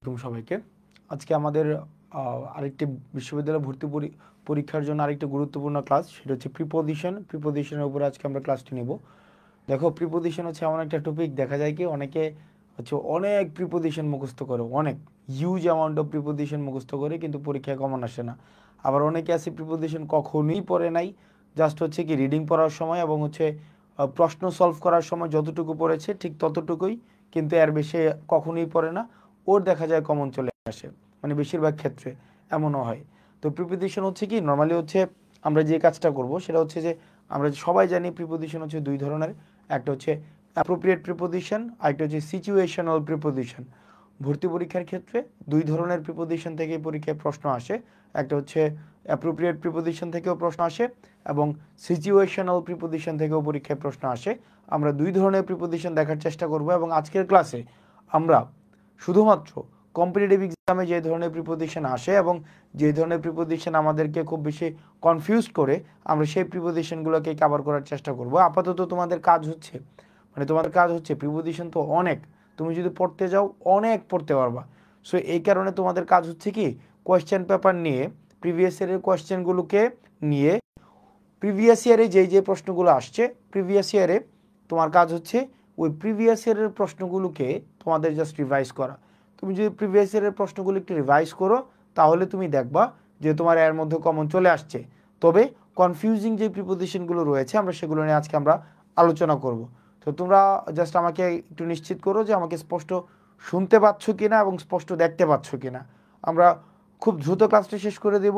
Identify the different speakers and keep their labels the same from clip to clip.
Speaker 1: তুমি সবাইকে আজকে আমাদের আরেকটি বিশ্ববিদ্যালয় ভর্তি পরীক্ষার জন্য আরেকটি গুরুত্বপূর্ণ ক্লাস, সেটা হচ্ছে প্রিপোজিশনের উপরে আজকে আমরা ক্লাসটি নেব। দেখো, প্রিপোজিশন হচ্ছে এমন একটা টপিক, দেখা যায় কি অনেকে হচ্ছে অনেক প্রিপোজিশন মুখস্থ করে, অনেক হিউজ অ্যামাউন্ট অফ প্রিপোজিশন মুখস্থ করে, কিন্তু পরীক্ষায় কমন আসে না। আবার অনেকে আছে প্রিপোজিশন কখনোই পড়ে নাই, জাস্ট হচ্ছে কি রিডিং পড়ার সময় এবং হচ্ছে প্রশ্ন সলভ করার সময় যতটুকু পড়েছে ঠিক ততটুকুই, কিন্তু এর বেশি কখনোই পড়ে না, ওর দেখা যায় কমন চলে আসে, মানে বেশিরভাগ ক্ষেত্রে এমনও হয়। তো প্রিপোজিশন হচ্ছে কি, নর্মালি হচ্ছে আমরা যে কাজটা করব সেটা হচ্ছে যে আমরা সবাই জানি প্রিপোজিশন হচ্ছে দুই ধরনের, একটা হচ্ছে অ্যাপ্রোপ্রিয়েট প্রিপোজিশন, আরেকটা হচ্ছে সিচুয়েশনাল প্রিপোজিশন। ভর্তি পরীক্ষার ক্ষেত্রে দুই ধরনের প্রিপোজিশন থেকে পরীক্ষায় প্রশ্ন আসে, একটা হচ্ছে অ্যাপ্রোপ্রিয়েট প্রিপোজিশন থেকেও প্রশ্ন আসে এবং সিচুয়েশনাল প্রিপোজিশন থেকেও পরীক্ষায় প্রশ্ন আসে। আমরা দুই ধরনের প্রিপোজিশন দেখার চেষ্টা করব এবং আজকের ক্লাসে আমরা শুধুমাত্র কম্পিটিটিভ এক্সামে যে ধরনের প্রিপোজিশন আসে এবং যে ধরনের প্রিপোজিশন আমাদেরকে খুব বেশি কনফিউজ করে, আমরা সেই প্রিপোজিশনগুলোকে কভার করার চেষ্টা করব। আপাতত তোমাদের কাজ হচ্ছে, মানে তোমাদের কাজ হচ্ছে, প্রিপোজিশন তো অনেক, তুমি যদি পড়তে যাও অনেক পড়তে পারবা। সো এই কারণে তোমাদের কাজ হচ্ছে কি, কোয়েশ্চেন পেপার নিয়ে প্রিভিয়াস ইয়ারের কোয়েশ্চেনগুলোকে নিয়ে, প্রিভিয়াস ইয়ারে যে প্রশ্নগুলো আসছে প্রিভিয়াস ইয়ারে, তোমার কাজ হচ্ছে ওই প্রিভিয়াস ইয়ারের প্রশ্নগুলোকে তোমাদের জাস্ট রিভাইজ করা। তুমি যদি প্রিভিয়াস ইয়ারের প্রশ্নগুলো একটু রিভাইজ করো, তাহলে তুমি দেখবা যে তোমার এর মধ্যে কমন চলে আসছে। তবে কনফিউজিং যে প্রিপোজিশনগুলো রয়েছে আমরা সেগুলো নিয়ে আজকে আমরা আলোচনা করব। তো তোমরা জাস্ট আমাকে একটু নিশ্চিত করো যে আমাকে স্পষ্ট শুনতে পাচ্ছ কিনা এবং স্পষ্ট দেখতে পাচ্ছ কিনা। আমরা খুব দ্রুত ক্লাসটা শেষ করে দেব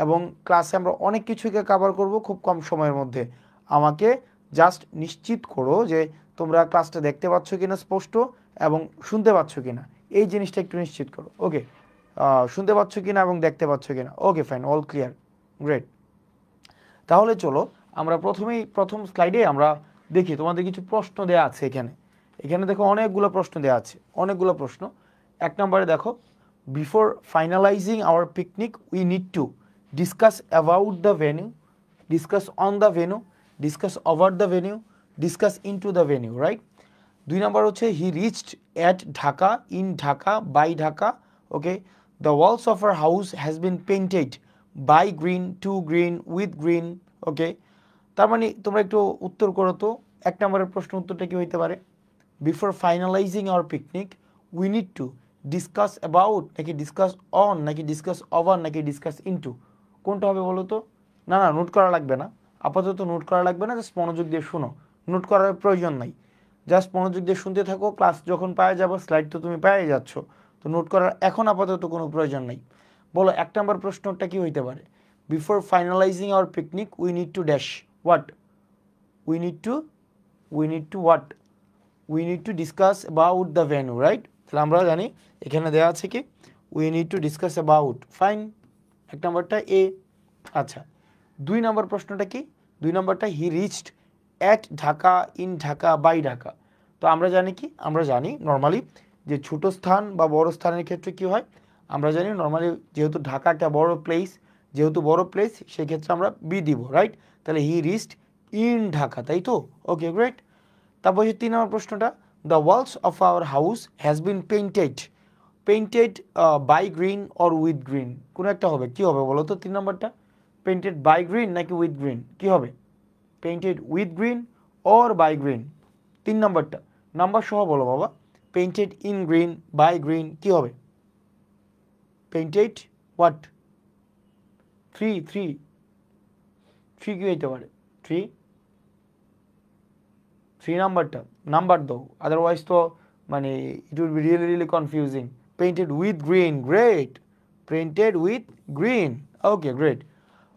Speaker 1: এবং ক্লাসে আমরা অনেক কিছুকে কভার করব খুব কম সময়ের মধ্যে। আমাকে জাস্ট নিশ্চিত করো যে তোমরা ক্লাসটা দেখতে পাচ্ছ কিনা স্পষ্ট এবং শুনতে পাচ্ছ কিনা, এই জিনিসটা একটু নিশ্চিত করো। ওকে, শুনতে পাচ্ছ কিনা এবং দেখতে পাচ্ছ কিনা? ওকে, ফাইন, অল ক্লিয়ার, গ্রেট। তাহলে চলো আমরা প্রথম স্লাইডে আমরা দেখি, তোমাদের কিছু প্রশ্ন দেওয়া আছে এখানে। এখানে দেখো অনেকগুলো প্রশ্ন দেওয়া আছে, অনেকগুলো প্রশ্ন। এক নম্বরে দেখো, before finalizing our picnic we need to discuss about the venue, discuss on the venue, discuss over the venue, discuss into the venue, right? দুই নম্বর হচ্ছে he reached at Dhaka, in Dhaka, by Dhaka. Okay, the walls of our house has been painted by green, to green, with green. Okay, তার মানে তোমরা একটু উত্তর করো তো, এক নম্বরের প্রশ্ন উত্তরটা কি হইতে পারে? Before finalizing our picnic we need to discuss about, নাকি ডিসকাস অন, নাকি ডিসকাস ওভার, নাকি ডিসকাস ইনটু? কোনটা হবে বলো তো? না না, নোট করা লাগবে না, আপাতত নোট করা লাগবে না, জাস্ট মনোযোগ দিয়ে শোনো, নোট করার প্রয়োজন নাই। জাস্ট মনোযোগ দিয়ে শুনতে থাকো, ক্লাস যখন পাওয়া যাবো, স্লাইড তো তুমি পেয়ে যাচ্ছ, তো নোট করার এখন আপাতত কোনো প্রয়োজন নেই। বলো, এক নম্বর প্রশ্নটা কি হইতে পারে? Before finalizing our picnic we need to dash what, we need two what, we need to discuss about the venue, right? তাহলে আমরা জানি এখানে দেওয়া আছে কি, we need to discuss about, fine, এক নম্বরটা এ। আচ্ছা, দুই নম্বর প্রশ্নটা কি? দুই নম্বরটা he reached at Dhaka, in Dhaka, by Dhaka. তো আমরা জানি কি, আমরা জানি নর্মালি যে ছোট স্থান বা বড় স্থানের ক্ষেত্রে কি হয়, আমরা জানি নর্মালি যেহেতু ঢাকা একটা বড় প্লেস, যেহেতু বড় প্লেস সেই ক্ষেত্রে আমরা বি দিব, রাইট? তাহলে হি রিচড ইন ঢাকা, তাই তো? Okay, great. তারপর হচ্ছে তিন নম্বর প্রশ্নটা, the walls of our house has been painted by green or with green, কোনো একটা হবে, কি হবে বলো তো? তিন নম্বরটা পেইন্টেড বাই গ্রিন নাকি উইথ গ্রিন, কি হবে? Painted with green or by green. তিন নম্বরটা নাম্বার সহ বলো বাবা, painted in green, by green, কি হবে? Painted what? Three three three কি হইতে পারে? থ্রি থ্রি নাম্বারটা নাম্বার দাও, আদারওয়াইজ তো মানে it will be really really confusing. Painted with green, great, painted with green, okay, great.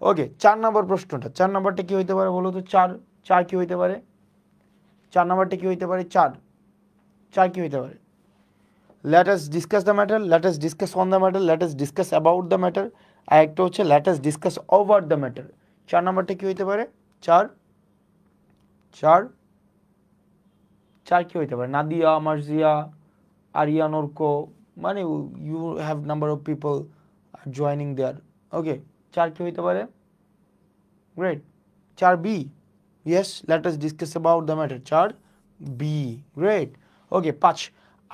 Speaker 1: Okay, চার নম্বর প্রশ্নটা, চার নম্বরটা কি হইতে পারে বলো তো? চার, চার কি হইতে পারে? চার নম্বরটা কি হইতে পারে? চার, চার কি হইতে পারে? Let us discuss the matter, let us discuss on the matter, let us discuss about the matter, আর একটা হচ্ছে let us discuss over the matter. চার নম্বরটা কি হইতে পারে? চার, চার, চার কি হইতে পারে? নাদিয়া, মার্জিয়া, আরিয়া, নোরকো, মানে you have number of people are joining there. Okay, চার কি হইতে পারে? গ্রেট, চার B, yes, let us discuss about the matter, চার বি, গ্রেট। ওকে, পাঁচ,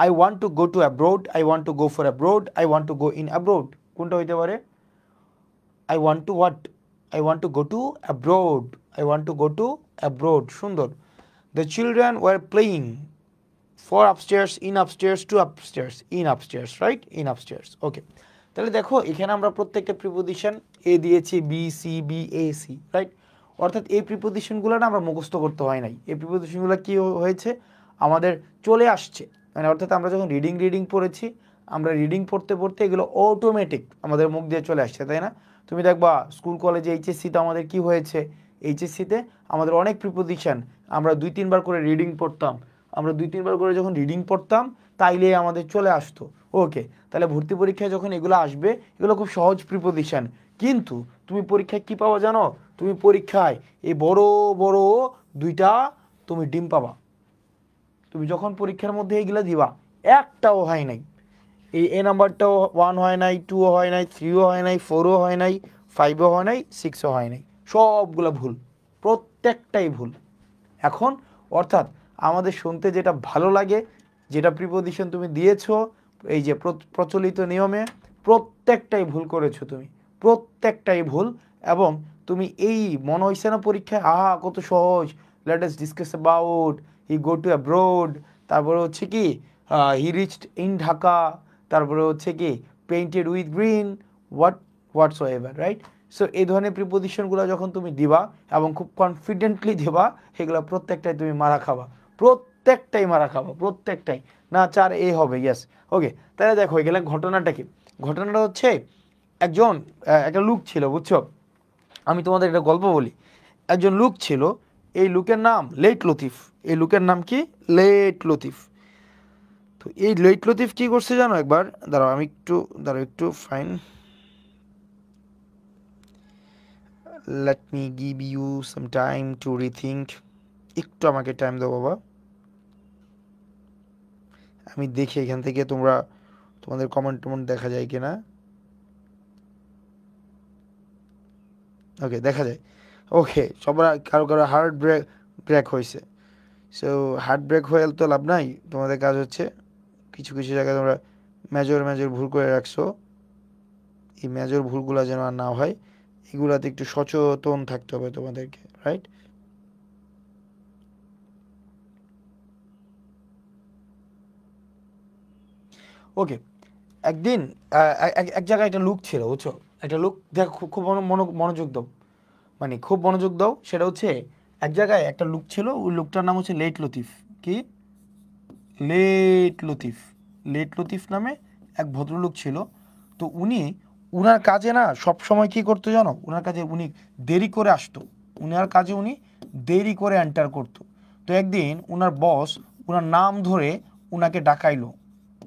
Speaker 1: I want to go to abroad, I want to go for abroad, I want to go in abroad. কোনটা হইতে পারে? I want to what? I want to go to abroad, I want to go to abroad. সুন্দর। The children were playing for upstairs, in upstairs, to upstairs, in upstairs, right? In upstairs. Okay, তাহলে দেখো এখানে আমরা প্রত্যেকটা preposition A দিয়েছি, B, C, B, A, C, right? অর্থাৎ এই প্রিপোজিশনগুলো না আমরা মুখস্থ করতে হয় নাই, এই প্রিপোজিশনগুলো কী হয়েছে আমাদের চলে আসছে, মানে অর্থাৎ আমরা যখন রিডিং পড়েছি, আমরা রিডিং পড়তে পড়তে এগুলো অটোমেটিক আমাদের মুখ দিয়ে চলে আসছে, তাই না? তুমি দেখবা স্কুল কলেজে এইচএসসিতে আমাদের কি হয়েছে, এইচএসসিতে আমাদের অনেক প্রিপোজিশন আমরা 2-3 বার করে রিডিং পড়তাম, আমরা 2-3 বার করে যখন রিডিং পড়তাম তাইলে আমাদের চলে আসতো। ওকে, তাহলে ভর্তি পরীক্ষায় যখন এগুলো আসবে, এগুলো খুব সহজ প্রিপোজিশন, কিন্তু তুমি পরীক্ষায় কি পাবা জানো? তুমি পরীক্ষায় এই বড় বড় 2টা তুমি ডিম পাবা। তুমি যখন পরীক্ষার মধ্যে এইগুলো দিবা, একটাও হয় নাই, এই এ নাম্বারটাও 1 হয় নাই, 2ও হয় নাই, 3ও হয় নাই, 4ও হয় নাই, 5ও হয় নাই, 6ও হয় নাই, সবগুলো ভুল, প্রত্যেকটাই ভুল। এখন অর্থাৎ আমাদের শুনতে যেটা ভালো লাগে, যেটা প্রিপোজিশন তুমি দিয়েছো এই যে প্রচলিত নিয়মে, প্রত্যেকটাই ভুল করেছো তুমি, প্রত্যেকটাই ভুল। এবং তুমি এই মনে হয়েছে না পরীক্ষায় আহা কত সহজ, late us discuss about he go to abroad, তারপরে হচ্ছে কি হি রিচড ইন ঢাকা, তারপরে হচ্ছে কি painted with green, what's ever, right? So এই ধরনের প্রিপোজিশনগুলো যখন তুমি দিবা এবং খুব কনফিডেন্টলি দিবা, এগুলো প্রত্যেকটাই তুমি মারা খাবা, প্রত্যেকটাই মারা খাবা, প্রত্যেকটাই না 4A হবে, ইয়েস। ওকে, তাহলে দেখো এগুলো ঘটনাটা কি? ঘটনাটা হচ্ছে একটা লুক ছিল, বুঝছো? আমি তোমাদের একটা গল্প বলি। একজন লুক ছিল, এই লুকের নাম লেট লতিফ। এই লুকের নাম কি? লেট লতিফ। তো এই লেট লতিফ কি করছে জানো? একবার দাঁড়াও একটু fine, let me give you some time to rethink. একটু আমাকে টাইম দাও বাবা, আমি দেখি এখান থেকে তোমাদের কমেন্ট দেখা যায় কিনা। ওকে, দেখা যায়। ওকে, সবার কারো হার্ট ব্রেক হয়েছে। সো হার্ট ব্রেক হয়ে তো লাভ নাই, তোমাদের কাজ হচ্ছে কিছু কিছু জায়গায় তোমরা মেজর ভুল করে রাখছো, এই মেজর ভুলগুলো যেন আর না হয়, এগুলাতে একটু সচেতন থাকতে হবে তোমাদেরকে, রাইট? ওকে, একদিন এক জায়গায় একটা লুক ছিল, বুঝছো? একটা লুক দেখো, খুব মনোযোগ দাও, মানে খুব মনোযোগ দাও। সেটা হচ্ছে এক জায়গায় একটা লুক ছিল, ওই লুকটার নাম হচ্ছে লেট লতিফ। কি? লেট লতিফ। লেট লতিফ নামে এক ভদ্রলোক ছিল। তো উনার কাজে না সব সময় কি করতো জানো? উনার কাজে উনি দেরি করে আসতো, উনার কাজে উনি দেরি করে এন্টার করতো। তো একদিন উনার বস উনার নাম ধরে উনাকে ডাকাইলো।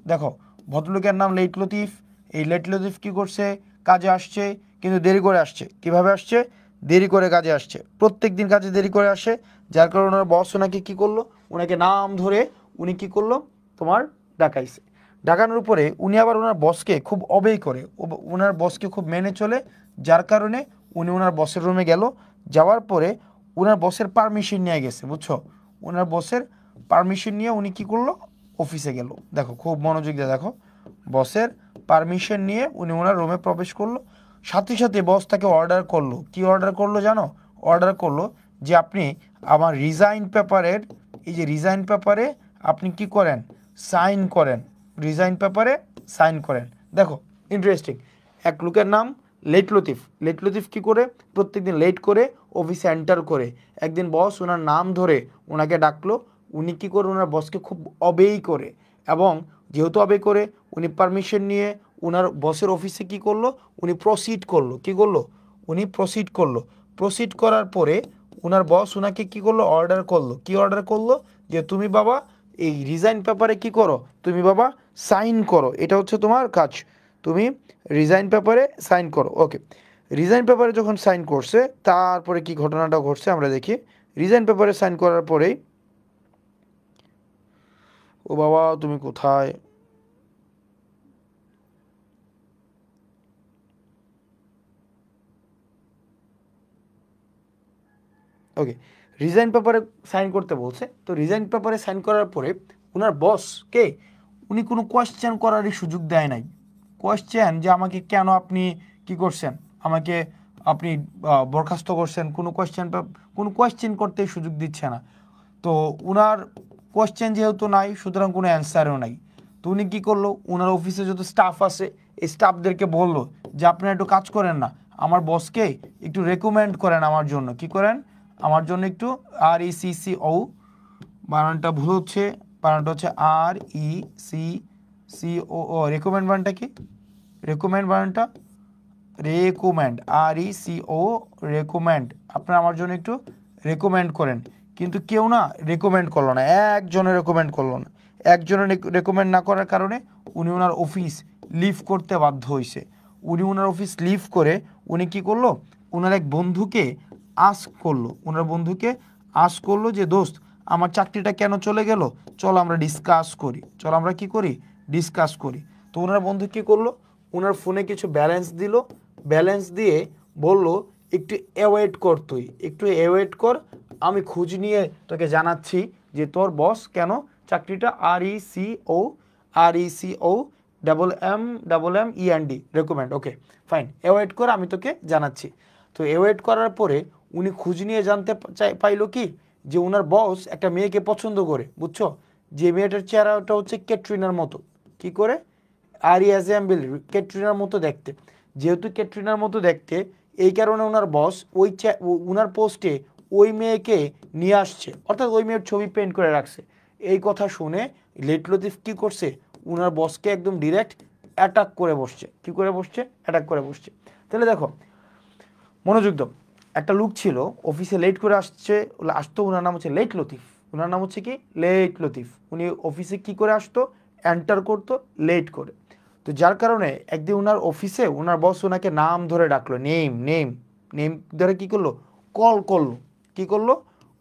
Speaker 1: দেখো, ভদ্রলোকের নাম লেট লতিফ, এই লেট লতিফ কী করছে? কাজে আসছে কিন্তু দেরি করে আসছে। কিভাবে আসছে? দেরি করে কাজে আসছে, প্রত্যেক দিন কাজে দেরি করে আসে, যার কারণে ওনার বস ওনাকে কী করলো? ওনাকে নাম ধরে উনি কী করলো? তোমার ডাকাইছে। ডাকানোর উপরে উনি আবার ওনার বসকে খুব অবেই করে, ওনার বসকে খুব মেনে চলে, যার কারণে উনি ওনার বসের রুমে গেল। যাওয়ার পরে ওনার বসের পারমিশন নিয়ে গেছে, বুঝছো? ওনার বসের পারমিশন নিয়ে উনি কী করলো? অফিসে গেল। দেখো, খুব মনোযোগ দিয়ে দেখো, বসের পারমিশন নিয়ে উনি ওনার রুমে প্রবেশ করলো। সাথে সাথে বস তাকে অর্ডার করলো। কি অর্ডার করলো জানো? অর্ডার করলো যে আপনি আমার রিজাইন পেপারের, এই যে রিজাইন পেপারে আপনি কি করেন? সাইন করেন, রিজাইন পেপারে সাইন করেন। দেখো, ইন্টারেস্টিং। এক লোকের নাম লেট লতিফ। লেট লতিফ কী করে? প্রত্যেকদিন লেট করে অফিসে এন্টার করে। একদিন বস ওনার নাম ধরে ওনাকে ডাকলো, উনি কী করে? ওনার বসকে খুব অবেই করে, এবং যেহেতু অবেই করে উনি পারমিশন নিয়ে ওনার বসের অফিসে কী করলো? উনি প্রসিড করলো। কী করলো? উনি প্রসিড করলো। প্রসিড করার পরে ওনার বস ওনাকে কী করলো? অর্ডার করলো। কি অর্ডার করলো? যে তুমি বাবা এই রিজাইন পেপারে কি করো? তুমি বাবা সাইন করো, এটা হচ্ছে তোমার কাজ, তুমি রিজাইন পেপারে সাইন করো। ওকে, রিজাইন পেপারে যখন সাইন করছে, তারপরে কি ঘটনাটা ঘটছে আমরা দেখি। রিজাইন পেপারে সাইন করার পরেই, ও বাবা তুমি কোথায়? ওকে, রিজাইন পেপারে সাইন করতে বলছে। তো রিজাইন পেপারে সাইন করার পরে ওনার বস কে? উনি কোনো কোয়েশ্চেন করারই সুযোগ দেয় নাই। কোয়েশ্চেন যে আমাকে কেন আপনি কি করছেন, আমাকে আপনি বরখাস্ত করছেন, কোনো কোয়েশ্চেন করতে সুযোগ দিচ্ছে না। তো উনার কোয়েশ্চেন যেহেতু নাই, সুতরাং কোনো অ্যান্সারও নাই। তো উনি কী করলো, ওনার অফিসে যত স্টাফ আছে এই স্টাফদেরকে বললো যে আপনারা একটু কাজ করেন না, আমার বসকে একটু রেকমেন্ড করেন আমার জন্য, কি করেন আমার জন্য একটু, RECCO, বানানটা ভুল হচ্ছে, বানানটা হচ্ছে RECCO, রেকমেন্ড বানানটা কি, রেকমেন্ড বানানটা রেকমেন্ড, RECO, রেকমেন্ড, আপনারা আমার জন্য একটু রেকমেন্ড করেন। কিন্তু কেউ না রেকমেন্ড করলো না, একজনের রেকমেন্ড করলো না। একজনের রেকমেন্ড না করার কারণে উনি ওনার অফিস লিভ করতে বাধ্য হয়েছে। উনি ওনার অফিস লিভ করে উনি কি করলো, ওনার এক বন্ধুকে আস্ক করলো যে দোস্ত আমার চাকরিটা কেন চলে গেল, চলো আমরা ডিসকাস করি, চলো আমরা কি করি, ডিসকাস করি। তো ওনার বন্ধু কি করলো, ওনার ফোনে কিছু ব্যালেন্স দিল, ব্যালেন্স দিয়ে বলল একটু অ্যাওয়েট কর, তুই একটু অ্যাওয়েট কর, আমি খোঁজ নিয়ে তোকে জানাচ্ছি যে তোর বস কেন চাকরিটা, RECO MMEND, recommend, okay fine, await কর, আমি তোকে জানাচ্ছি। তো অ্যাওয়েট করার পরে উনি খোঁজ নিয়ে জানতে পাইলো কি যে ওনার বস একটা মেয়েকে পছন্দ করে, বুঝছো, যে মেয়েটার চেহারাটা হচ্ছে ক্যাটরিনার মতো, কি করে, ক্যাটরিনার মতো দেখতে। যেহেতু ক্যাটরিনার মতো দেখতে, এই কারণে ওনার বস ওনার পোস্টে ওই মেয়েকে নিয়ে আসছে, অর্থাৎ ওই মেয়ের ছবি পেন্ট করে রাখছে। এই কথা শুনে লেট লতিফ কী করছে, ওনার বসকে একদম ডিরেক্ট অ্যাটাক করে বসছে। কী করে বসছে, অ্যাটাক করে বসছে। তাহলে দেখো, মনোযোগ দাও, একটা লোক ছিল অফিসে লেট করে আসতো, ওনার নাম হচ্ছে লেট লতিফ। ওনার নাম হচ্ছে কি, লেট লতিফ। উনি অফিসে কি করে আসতো, এন্টার করতো লেট করে। তো যার কারণে একদিন ওনার অফিসে ওনার বস ওনাকে নাম ধরে ডাকলো, নেম নেম নেম ধরে কি করলো, কল করলো, কি করলো,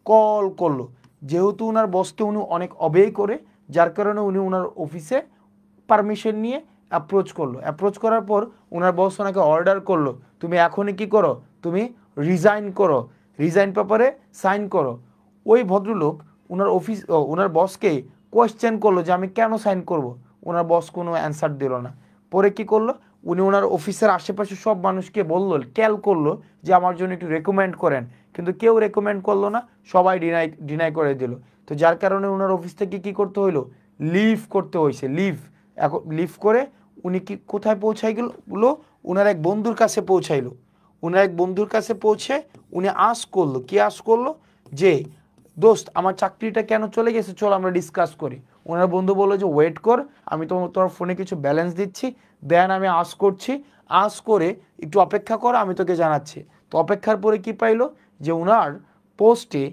Speaker 1: কল করলো। যেহেতু ওনার বসকে উনি অনেক অবেই করে, যার কারণে উনি ওনার অফিসে পারমিশন নিয়ে অ্যাপ্রোচ করার পর ওনার বস ওনাকে অর্ডার করলো, তুমি এখনই কি করো, তুমি রিজাইন করো, রিজাইন পেপারে সাইন করো। ওই ভদ্রলোক ওনার বসকে কোয়েশ্চেন করলো যে আমি কেন সাইন করব। ওনার বস কোনো অ্যান্সার দিল না। পরে কি করলো, উনি ওনার অফিসের আশেপাশে সব মানুষকে বললো, ক্যাল করলো যে আমার জন্য একটু রেকমেন্ড করেন, কিন্তু কেউ রেকমেন্ড করলো না, সবাই ডিনাই করে দিল। তো যার কারণে ওনার অফিস থেকে কি করতে হইলো, লিভ করতে হয়েছে, এখন লিভ করে উনি কি কোথায় পৌঁছাই গেল, ওনার এক বন্ধুর কাছে পৌঁছাইলো। ওনার এক বন্ধুর কাছে পৌঁছে উনি আস করলো যে দোস্ত আমার চাকরিটা কেন চলে গেছে, চলো আমরা ডিসকাস করি। ওনার বন্ধু বললো যে ওয়েট কর, আমি তোমার ফোনে কিছু ব্যালেন্স দিচ্ছি, দেন আমি আস করে একটু অপেক্ষা কর, আমি তোকে জানাচ্ছি। তো অপেক্ষার পরে কি পাইলো, যে ওনার পোস্টে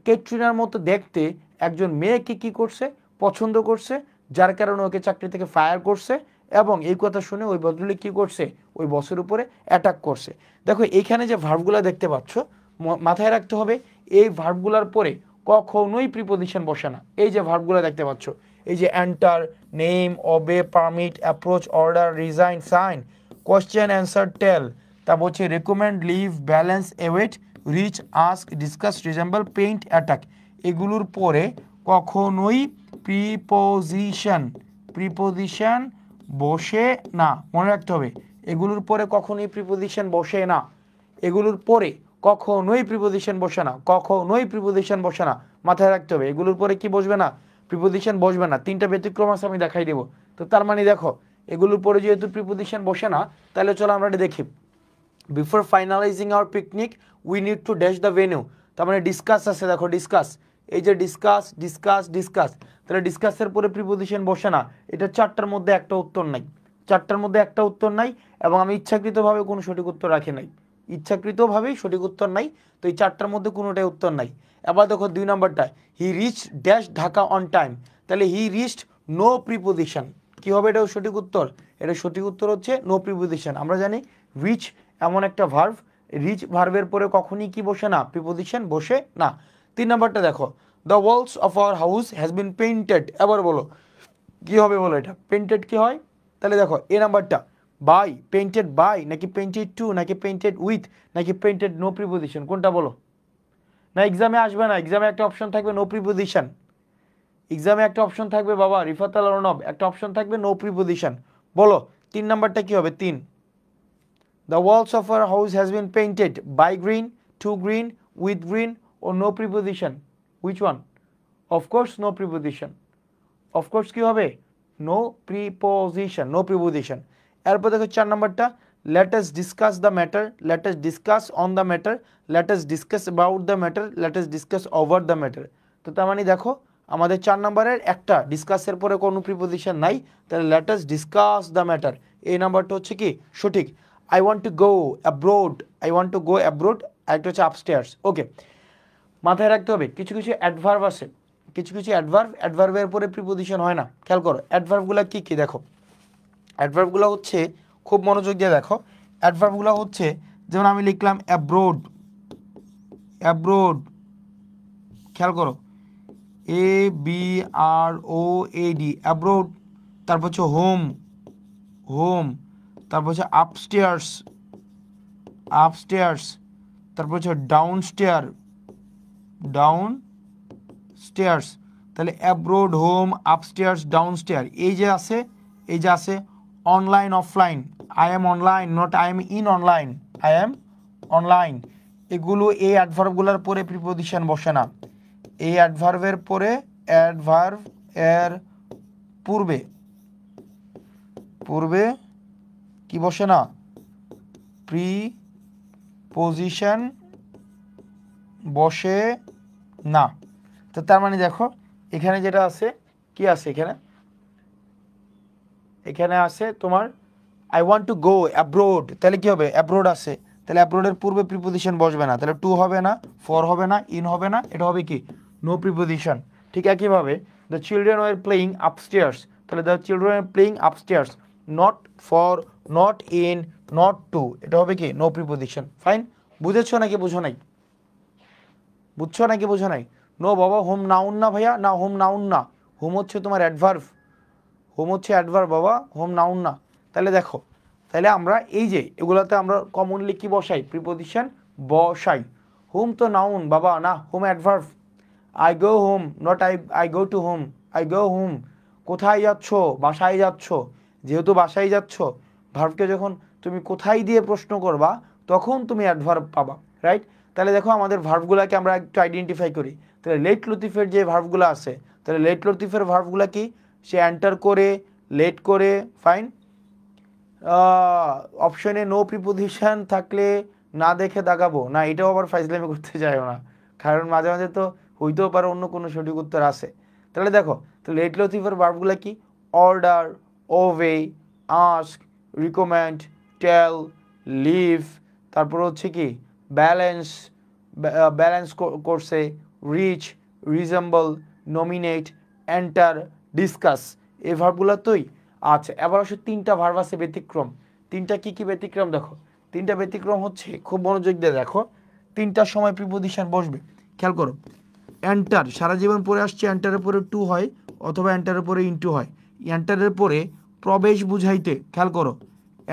Speaker 1: ক্যাটরিনার মতো দেখতে একজন মেয়েকে কি করছে, পছন্দ করছে, যার কারণে ওকে চাকরি থেকে ফায়ার করছে। এবং এই কথা শুনে ওই ভদ্রলোক কী করছে, ওই বসের উপরে অ্যাটাক করছে। দেখো এইখানে যে ভার্বগুলো দেখতে পাচ্ছ, মাথায় রাখতে হবে এই ভার্বগুলোর পরে কখনোই প্রিপোজিশন বসে না। এই যে ভার্বগুলো দেখতে পাচ্ছ, এই যে enter, name, obey, permit, approach, order, resign, sign, question, answer, tell, তারপর হচ্ছে recommend, leave, balance, await, reach, ask, discuss, resemble, paint, attack, এগুলোর পরে কখনোই প্রিপোজিশন বসে না। মনে রাখতে হবে, এগুলোর পরে কখনোই প্রিপোজিশন বসে না, এগুলোর পরে কখনোই প্রিপোজিশন বসে না, কখনোই প্রিপোজিশন বসে না, মাথায় রাখতে হবে। এগুলোর পরে কি বসবে না, প্রিপোজিশন বসবে না। তিনটা ব্যতিক্রম আছে, আমি দেখাই দেবো। তো তার মানে দেখো, এগুলোর পরে যেহেতু প্রিপোজিশন বসে না, তাহলে চলো আমরা এটা দেখি। Before finalizing our picnic we need to dash the venue. তার মানে ডিসকাস আছে, দেখো ডিসকাস, এই যে ডিসকাস, তাহলে ডিসকাসের পরে প্রিপোজিশন বসে না। এটা চারটার মধ্যে একটা উত্তর নাই, এবং আমি ইচ্ছাকৃতভাবে কোনো সঠিক উত্তর রাখি নাই, ইচ্ছাকৃতভাবেই সঠিক উত্তর নাই। তো এই চারটার মধ্যে কোনোটাই উত্তর নাই। এবার দেখো 2 নম্বরটা, he reach dash Dhaka on time, তাহলে হি রিচড নো প্রিপোজিশন। কী হবে এটাও সঠিক উত্তর? এটা সঠিক উত্তর হচ্ছে নো প্রিপোজিশন। আমরা জানি রিচ এমন একটা ভার্ব, রিচ ভার্বের পরে কখনই কি বসে না, প্রিপোজিশন বসে না। 3 নম্বরটা দেখো, the walls of our house has been painted. এবার বলো কী হবে, বলো এটা পেইন্টেড কী হয়? তাহলে দেখো এ নাম্বারটা, বাই, পেইন্টেড বাই, নাকি পেইন্টেড টু, নাকি পেইন্টেড উইথ, নাকি পেইন্টেড নো প্রিপোজিশন, কোনটা বলো? না এক্সামে আসবে না, এক্সামে একটা অপশন থাকবে নো প্রিপোজিশন। এক্সামে একটা অপশন থাকবে বাবা, রিফাত আল অর্ণব, একটা অপশন থাকবে নো প্রিপোজিশন। বলো 3 নাম্বারটা কি হবে? 3, the walls of our house has been painted by green, to green, with green ও no preposition, which one? Of course no preposition. Of course কি হবে? No preposition, no preposition. এরপর দেখো 4 নাম্বারটা, let us discuss the matter, let us discuss on the matter, let us discuss about the matter, let us discuss over the matter. তো তার মানে দেখো আমাদের 4 নাম্বারের একটা ডিসকাসের পরে কোনো প্রিপোজিশন নাই, তাহলে late us discuss the matter, এই নাম্বারটা হচ্ছে কি সঠিক। I want to go abroad, I want to go abroad, একটা হচ্ছে আপস্টেয়ার্স। ওকে, মাথায় রাখতে হবে কিছু কিছু অ্যাডভার্ব আছে, কিছু কিছু অ্যাডভার্বের পরে প্রিপোজিশন হয় না। খেয়াল করো অ্যাডভার্বগুলো কি কি দেখো। অ্যাডভার্বগুলো হচ্ছে, খুব মনোযোগ দিয়ে দেখো, অ্যাডভার্বগুলো হচ্ছে যেমন আমি লিখলাম অ্যাব্রোড, অ্যাব্রোড, খেয়াল করো ABROAD, অ্যাব্রোড। তারপর হচ্ছে হোম, হোম। তারপর হচ্ছে আপস্টেয়ার্স, আপস্টেয়ার্স। তারপর হচ্ছে ডাউনস্টেয়ার, ডাউন স্টেয়ার্স। তাহলে অ্যাব্রোড, হোম, আপস্টেয়ার্স, ডাউনস্টেয়ার। এই যে আছে, এই যে আছে online, offline, I am online, not I am in online, I am online. এগুলো এই অ্যাডভার্বগুলোর পরে প্রিপোজিশন বসে না। এই অ্যাডভার্বের পরে, অ্যাডভার্ব এর পূর্বে, পূর্বে কি বসে না? প্রিপোজিশন বসে না। তো তার মানে দেখো এখানে যেটা আছে, কি আছে এখানে? এখানে আছে তোমার I want to go abroad, তাহলে কি হবে? অ্যাব্রোড আছে, তাহলে অ্যাব্রোডের পূর্বে প্রিপোজিশন বসবে না, তাহলে টু হবে না, ফর হবে না, ইন হবে না, এটা হবে কি? No preposition. ঠিক একইভাবে the children were playing upstairs, তাহলে the children are playing upstairs, not for, not in, not to, এটা হবে কি? No preposition. ফাইন, বুঝেছো নাকি বুঝো নাই? বুঝছো নাকি বুঝো নাই? নো বাবা, হোম নাউন না ভাইয়া, না হোম নাউন না, হোম হচ্ছে তোমার অ্যাডভার্ব, হোম হচ্ছে অ্যাডভার্ব বাবা, হোম নাউন না। তাহলে দেখো, তাহলে আমরা এই যে এগুলোতে আমরা কমনলি কি বসাই? প্রিপোজিশন বসাই। হোম তো নাউন বাবা, না home adverb. I go home, not I go to home, I go home. কোথায় যাচ্ছ? বাসায় যাচ্ছ। যেহেতু বাসায় যাচ্ছ, ভার্বকে যখন তুমি কোথায় দিয়ে প্রশ্ন করবা তখন তুমি অ্যাডভার্ব পাবা, রাইট? তাহলে দেখো আমাদের ভার্বগুলোকে আমরা একটু আইডেন্টিফাই করি। তাহলে লেট লতিফের যে ভার্বগুলো আছে, তাহলে লেট লতিফের ভার্বগুলো কি? সে এন্টার করে, লেট করে, ফাইন। অপশনে নো প্রিপোজিশন থাকলে না দেখে দাগাবো না, এটাও আবার ফাইজলামি করতে যাইও না, কারণ মাঝে মাঝে তো হইতেও পারে অন্য কোনো সঠিক উত্তর আছে। তাহলে দেখো, তো লেট লতিফের ভার্বগুলো কি? Order, obey, ask, recommend, tell, leave. তারপর হচ্ছে কি? ব্যালেন্স, ব্যালেন্স করছে, reach, resemble, nominate, enter, discuss, এই ভার্বগুলো তোই। আচ্ছা, এবার আসলে 3টা ভার্ব আছে ব্যতিক্রম। 3টা কি কি ব্যতিক্রম দেখো। 3টা ব্যতিক্রম হচ্ছে, খুব মনোযোগ দিয়ে দেখো, 3টার সময় প্রিপোজিশন বসবে। খেয়াল করো, এন্টার সারা জীবন পরে আসছে, এন্টারের পরে টু হয় অথবা এন্টারের পরে ইনটু হয়। এন্টারের পরে প্রবেশ বুঝাইতে, খেয়াল করো,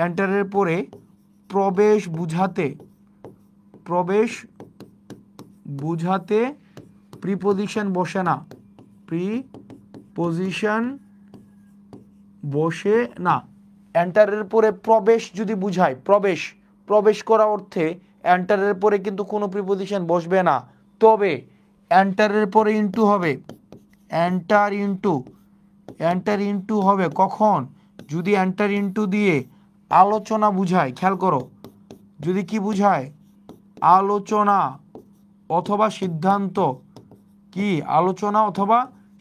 Speaker 1: এন্টারের পরে প্রবেশ বুঝাতে, প্রবেশ বুঝাতে প্রিপোজিশন বসে না, প্রিপোজিশন বসে না। এন্টারের পরে প্রবেশ যদি বুঝায়, প্রবেশ, প্রবেশ করা অর্থে এন্টারের পরে কিন্তু কোনো প্রিপোজিশন বসবে না। তবে এন্টারের পরে ইনটু হবে, এন্টার ইনটু, এন্টার ইনটু হবে কখন? যদি এন্টার ইনটু দিয়ে আলোচনা বুঝায়। খেয়াল করো, যদি কি বুঝায়? আলোচনা অথবা সিদ্ধান্ত। কি? আলোচনা অথবা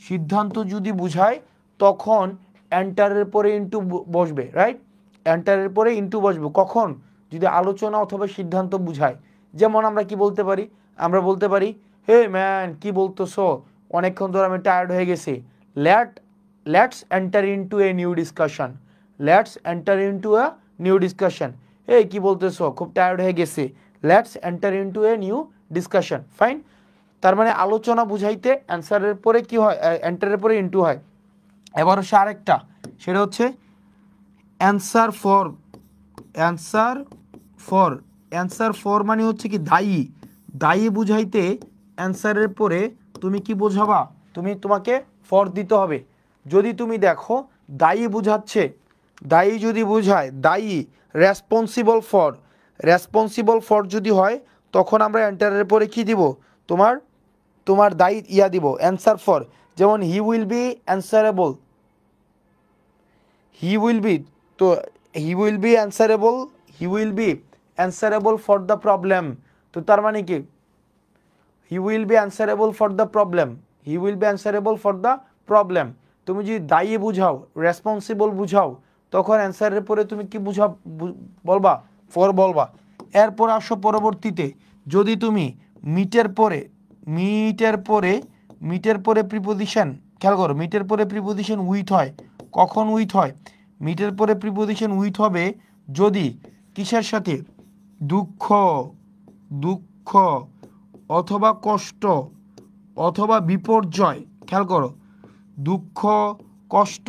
Speaker 1: সিদ্ধান্ত যদি বুঝায় তখন এন্টারের পরে ইনটু বসবে, রাইট? এন্টারের পরে ইনটু বসবে কখন? যদি আলোচনা অথবা সিদ্ধান্ত বুঝায়। যেমন আমরা কি বলতে পারি? আমরা বলতে পারি, হে ম্যান, কি বলতেছো? অনেকক্ষণ ধরে আমি টায়ার্ড হয়ে গেছি। Let's enter into a new discussion, let's enter into a new discussion. এই কি বলতেছো? খুব টায়ার্ড হয়ে গেছি, let's enter into a new discussion. Fine, তার মানে আলোচনা বুঝাইতে অ্যান্সারের পরে কি হয়? এন্টারের পরে ইনটু হয়। এবার হচ্ছে আরেকটা, সেটা হচ্ছে answer for, answer for, answer for মানে হচ্ছে কি? দায়ী, দায়ী বুঝাইতে অ্যান্সারের পরে তুমি কি বোঝাবা? তোমাকে ফর দিতে হবে। যদি তুমি দেখো দায়ী বুঝাচ্ছে, দায়ী যদি বোঝায়, দায়ী রেসপন্সিবল ফর যদি হয়, তখন আমরা এন্টারের পরে কি দিব, তোমার তোমার দায়ী ইয়া দিব, অ্যান্সার ফর। যেমন he will be answerable, he will be, তো he will be answerable, he will be answerable for the problem. তো তার মানে কি, he will be answerable for the problem, he will be answerable for the problem. তুমি যদি দায়ী বুঝাও, responsible বুঝাও, তখন অ্যান্সারের পরে তুমি কি বলবা, ফর বলবা। এরপর আসো পরবর্তীতে, যদি তুমি মিটের পরে প্রিপোজিশন, খেয়াল করো, মিটের পরে প্রিপোজিশন উইথ হয়, কখন উইথ হয়, মিটের পরে প্রিপোজিশন উইথ হবে যদি কিসের সাথে, দুঃখ, দুঃখ অথবা কষ্ট অথবা বিপর্যয়, খেয়াল করো, দুঃখ, কষ্ট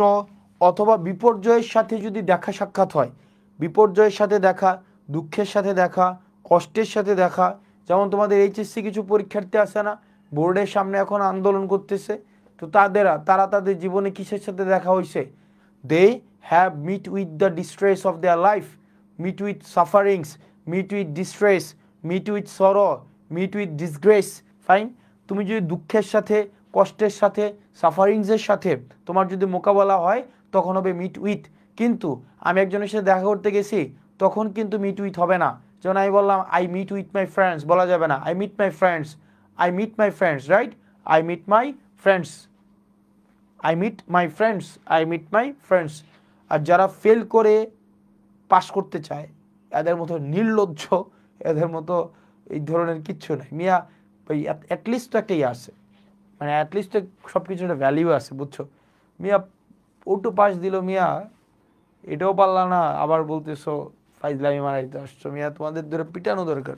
Speaker 1: অথবা বিপর্যয়ের সাথে যদি দেখা সাক্ষাৎ হয়, বিপর্যয়ের সাথে দেখা, দুঃখের সাথে দেখা, কষ্টের সাথে দেখা। যেমন তোমাদের এইচএসসি কিছু পরীক্ষার্থী আছে না, বোর্ডের সামনে এখন আন্দোলন করতেছে, তো তারা তাদের জীবনে কিসের সাথে দেখা হয়েছে, they have met with the distress of their life, met with sufferings, met with distress, met with sorrow, met with disgrace. Fine, তুমি যদি দুঃখের সাথে, কষ্টের সাথে, সাফারিংসের সাথে তোমার যদি মোকাবেলা হয়, তখন হবে মিট উইথ। কিন্তু আমি একজনের সাথে দেখা করতে গেছি, তখন কিন্তু মিট উইথ হবে না। যেমন আমি বললাম I meet with my friends, বলা যাবে না I meet my friends, I meet my friends, right, I meet my friends, I meet my friends, I meet my friends. আর যারা ফেল করে পাস করতে চায়, এদের মতো নির্লজ্জ, এদের মতো এই ধরনের কিচ্ছু নাই মিয়া। ওই অ্যাটলিস্ট তো একটা ইয়ে আছে, মানে অ্যাটলিস্ট সব কিছু একটা ভ্যালিউ আছে, বুঝছো মিয়া। ওটু পাস দিল মিয়া, এটাও পারলা না, আবার বলতেছো ফাইজলামি মারাইতে আসছো মিয়া। তোমাদের ধরে পিটানো দরকার,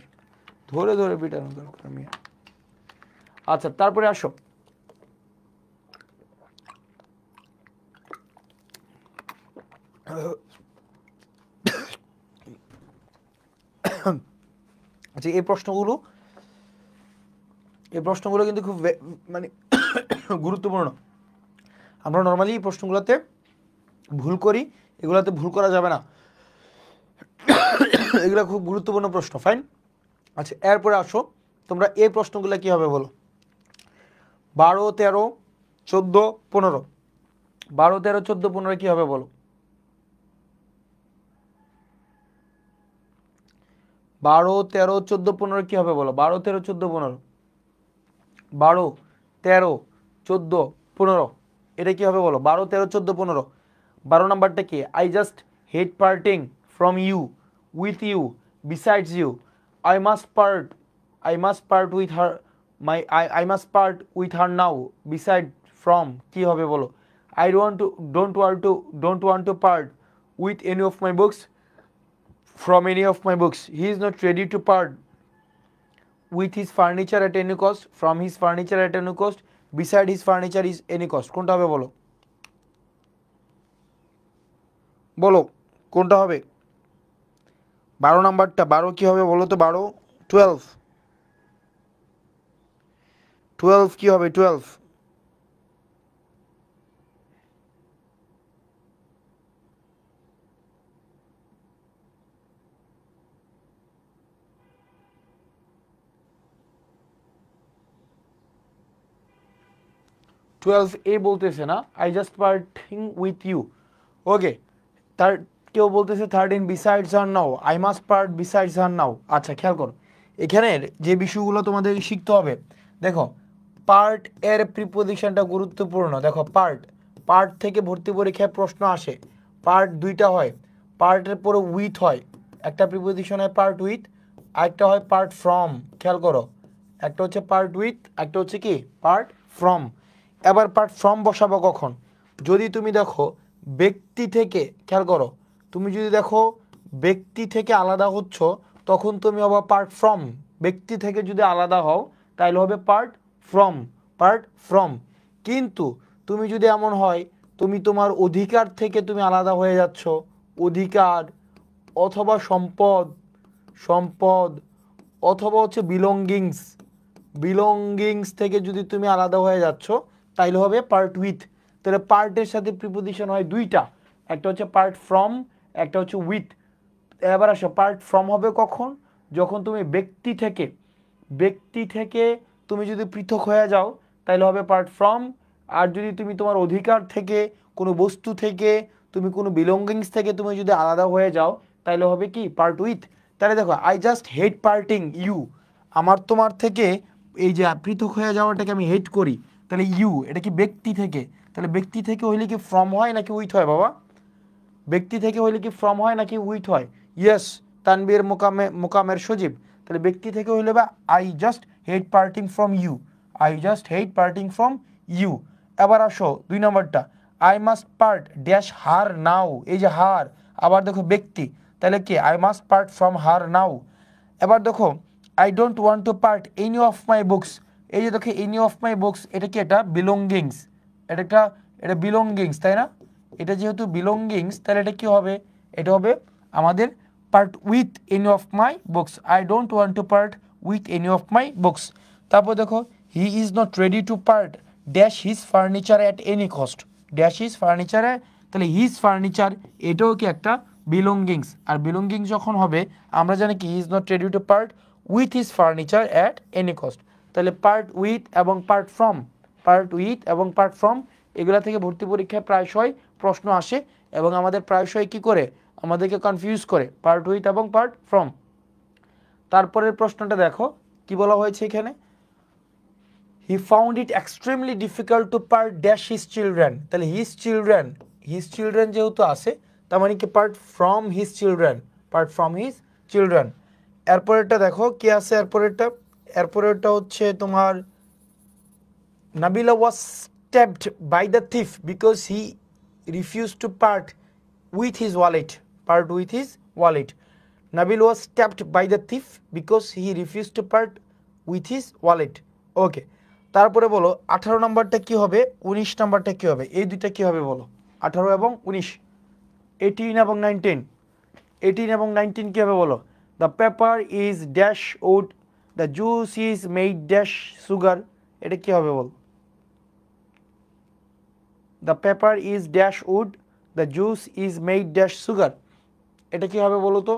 Speaker 1: ধরে ধরে পিটানো দরকার মিয়া। আচ্ছা, তারপরে আসো, আচ্ছা এই প্রশ্নগুলো কিন্তু খুব মানে গুরুত্বপূর্ণ। আমরা নর্মালি এই প্রশ্নগুলোতে ভুল করি, এগুলোতে ভুল করা যাবে না, এগুলো খুব গুরুত্বপূর্ণ প্রশ্ন। ফাইন, আচ্ছা এরপরে আসো, তোমরা এই প্রশ্নগুলো কি হবে বলো, 12, 13, 14, 15, 12, 13, 14, 15 কি হবে বলো, 12, 13, 14, 15 কি হবে বলো, 12, 13, 14, 15, 12, 13, 14, 15, এটা কি হবে বলো, 12, 13, 14, 15। 12 নাম্বারটা কি, I just hate parting from you, with you, besides you, I must part with her, I must part with her now, beside from কি হবে বলো, I don't want to part with any of my books, from any of my books. He is not ready to part with his furniture at any cost, from his furniture at any cost, beside his furniture is any cost. কোনটা হবে বলো, বলো কোনটা হবে, 12 নাম্বারটা, 12 কি হবে বলো তো, 12, 12 কি হবে, 12, 12A বলতেছে না, I just parting with you. Okay, তার কেউ বলতেছে 13 besides her now, I must part besides her now. আচ্ছা খেয়াল করো, এখানের যে বিষয়গুলো তোমাদের শিখতে হবে, দেখো পার্ট এর প্রিপোজিশনটা গুরুত্বপূর্ণ। দেখো পার্ট থেকে ভর্তি পরীক্ষায় প্রশ্ন আসে, পার্ট দুইটা হয়, পার্টের পরে উইথ হয়, একটা প্রিপোজিশন হয় পার্ট উইথ, আরেকটা হয় পার্ট ফ্রম। খেয়াল করো, একটা হচ্ছে পার্ট উইথ, একটা হচ্ছে কি পার্ট ফ্রম। এবার পার্ট ফ্রম বসাবো কখন, যদি তুমি দেখো ব্যক্তি থেকে, খেয়াল করো, তুমি যদি দেখো ব্যক্তি থেকে আলাদা হচ্ছ, তখন তুমি হবে পার্ট ফ্রম। ব্যক্তি থেকে যদি আলাদা হও তাহলে হবে পার্ট ফ্রম। কিন্তু তুমি যদি এমন হয় তুমি তোমার অধিকার থেকে তুমি আলাদা হয়ে যাচ্ছ, অধিকার অথবা সম্পদ অথবা হচ্ছে বিলঙ্গিংস থেকে যদি তুমি আলাদা হয়ে যাচ্ছ, তাইলে হবে পার্ট উইথ। তাহলে পার্টের সাথে প্রিপোজিশন হয় দুইটা, একটা হচ্ছে পার্ট ফ্রম, একটা হচ্ছে উইথ। এবার আসো, পার্ট ফ্রম হবে কখন? যখন তুমি ব্যক্তি থেকে তুমি যদি পৃথক হয়ে যাও তাহলে হবে পার্ট ফ্রম। আর যদি তুমি তোমার অধিকার থেকে, কোনো বস্তু থেকে, তুমি কোনো বিলঙ্গিংস থেকে তুমি যদি আলাদা হয়ে যাও তাহলে হবে কি পার্ট উইথ। তাহলে দেখো, I just hate parting you, আমার তোমার থেকে এই যে পৃথক হয়ে যাওয়াটাকে আমি হেট করি। তাহলে ইউ এটা কি ব্যক্তি থেকে, তাহলে ব্যক্তি থেকে হইলে কি ফ্রম হয় নাকি উইথ হয় বাবা? ব্যক্তি থেকে হইলে কি ফ্রম হয় নাকি উইথ হয়? ইয়েস, তানবীর মোকামের সজীব। তাহলে ব্যক্তি থেকে হইলে বা I just hate parting from you, I just hate parting from you. এবার আসো 2 নম্বরটা, I must part dash her now, এই যে হার, আবার দেখো ব্যক্তি, তাহলে কি I must part from her now. এবার দেখো, I don't want to part any of my books, এই যে দেখো এনি অফ মাই বুকস, এটা কি? এটা বিলঙ্গিংস, এটা বিলঙ্গিংস, তাই না? এটা যেহেতু বিলঙ্গিংস তাহলে এটা কি হবে? এটা হবে আমাদের part with any of my books, I don't want to part with any of my books. তারপর দেখো, he is not ready to part dash his furniture at any cost, dash his furniture, তাহলে his furniture এটাও কি একটা belongings. আর belongings যখন হবে আমরা জানি কি he is not ready to part with his furniture at any cost. তাহলে পার্ট উইথ এবং পার্ট ফ্রম, পার্ট উইথ এবং পার্ট ফ্রম এগুলা থেকে ভর্তি পরীক্ষায় প্রায়শই প্রশ্ন আসে এবং আমাদের প্রায়শই কি করে, আমাদেরকে কনফিউজ করে পার্ট উইথ এবং পার্ট ফ্রম। তারপরের প্রশ্নটা দেখো কি বলা হয়েছে এখানে, he found it extremely difficult to part dash his children, তাহলে হিজ চিলড্রেন যেহেতু আছে তার মানে কি part from his children, part from his children. এরপরেরটা দেখো কি আছে, এরপরেরটা হচ্ছে তোমার Nabila was stabbed by the thief because he refused to part with his wallet. Part with his wallet. Nabil was stabbed by the thief because he refused to part with his wallet. Okay. তারপরে বলো 18 নম্বরটা কি হবে, 19 নম্বরটা কি হবে, এই দুইটা কি হবে বলো, 18 এবং 19, 18 এবং 19, 18 এবং 19 কি হবে বলো, the paper is dash would, the juice is made dash sugar, এটা কি হবে বল? The pepper is dash wood, the juice is made dash sugar, এটা কি হবে বলো তো?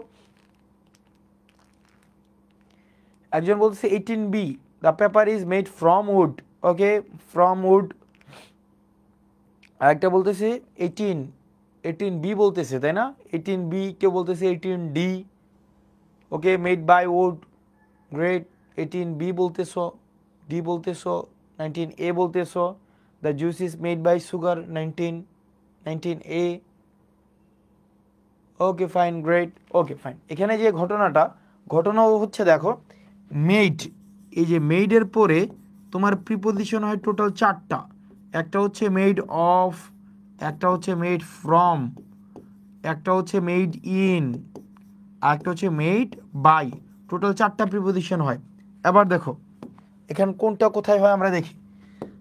Speaker 1: একজন বলছে 18b, the pepper is made from wood, okay, from wood। আরেকটা বলতেছে 18b বলতেছে, তাই না? 18b কেউ বলতেছে 18d, okay, made by wood, great. 18b বলতেছো, d বলতেছো, 19a বলতেছো, the juice is made by sugar, 19a, okay fine, great, okay fine. এখানে যে ঘটনা হচ্ছে দেখো, মেড, এই যে মেডের পরে তোমার প্রিপোজিশন হয় টোটাল 4টা, একটা হচ্ছে মেড অফ, একটা হচ্ছে মেড ফ্রম, একটা হচ্ছে মেড ইন, আর একটা হচ্ছে মেড বাই, টোটাল 4টা প্রিপোজিশন হয়। এবার দেখো এখানে কোনটা কোথায় হয় আমরা দেখি।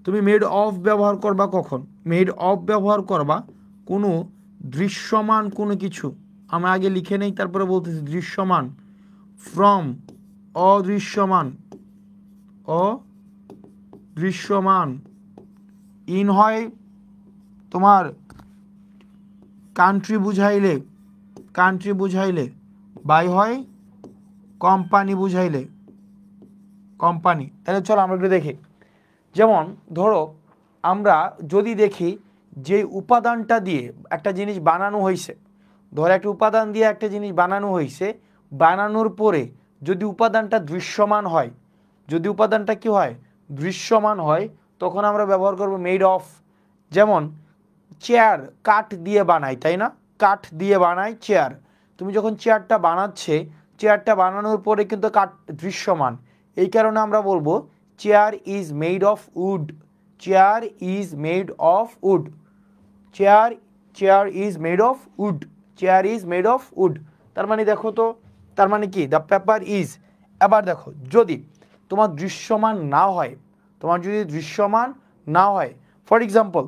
Speaker 1: তুমি মেড অফ ব্যবহার করবা কখন? মেড অফ ব্যবহার করবা কোনো দৃশ্যমান কোনো কিছু, আমরা আগে লিখে নেই তারপরে বলতেছি দৃশ্যমান, ফ্রম অদৃশ্যমান, ইন হয় তোমার কান্ট্রি বুঝাইলে, বাই হয় কোম্পানি। তাহলে চলো আমরা একটু দেখি। যেমন ধরো আমরা যদি দেখি যে উপাদানটা দিয়ে একটা জিনিস বানানো হয়েছে, ধরো একটা উপাদান দিয়ে একটা জিনিস বানানো হয়েছে, বানানোর পরে যদি উপাদানটা দৃশ্যমান হয়, যদি উপাদানটা কি হয়, দৃশ্যমান হয়, তখন আমরা ব্যবহার করব মেড অফ। যেমন চেয়ার কাঠ দিয়ে বানাই, তাই না? কাঠ দিয়ে বানাই চেয়ার। তুমি যখন চেয়ারটা বানানোর পরে কিন্তু কাঠ দৃশ্যমান, এই কারণে আমরা বলবো chair is made of would, chair is made of would, chair is made of would, chair is made of would. তার মানে দেখো তো, তার মানে কি দ্য পেপার ইজ। এবার দেখো যদি তোমার দৃশ্যমান না হয়, ফর এক্সাম্পল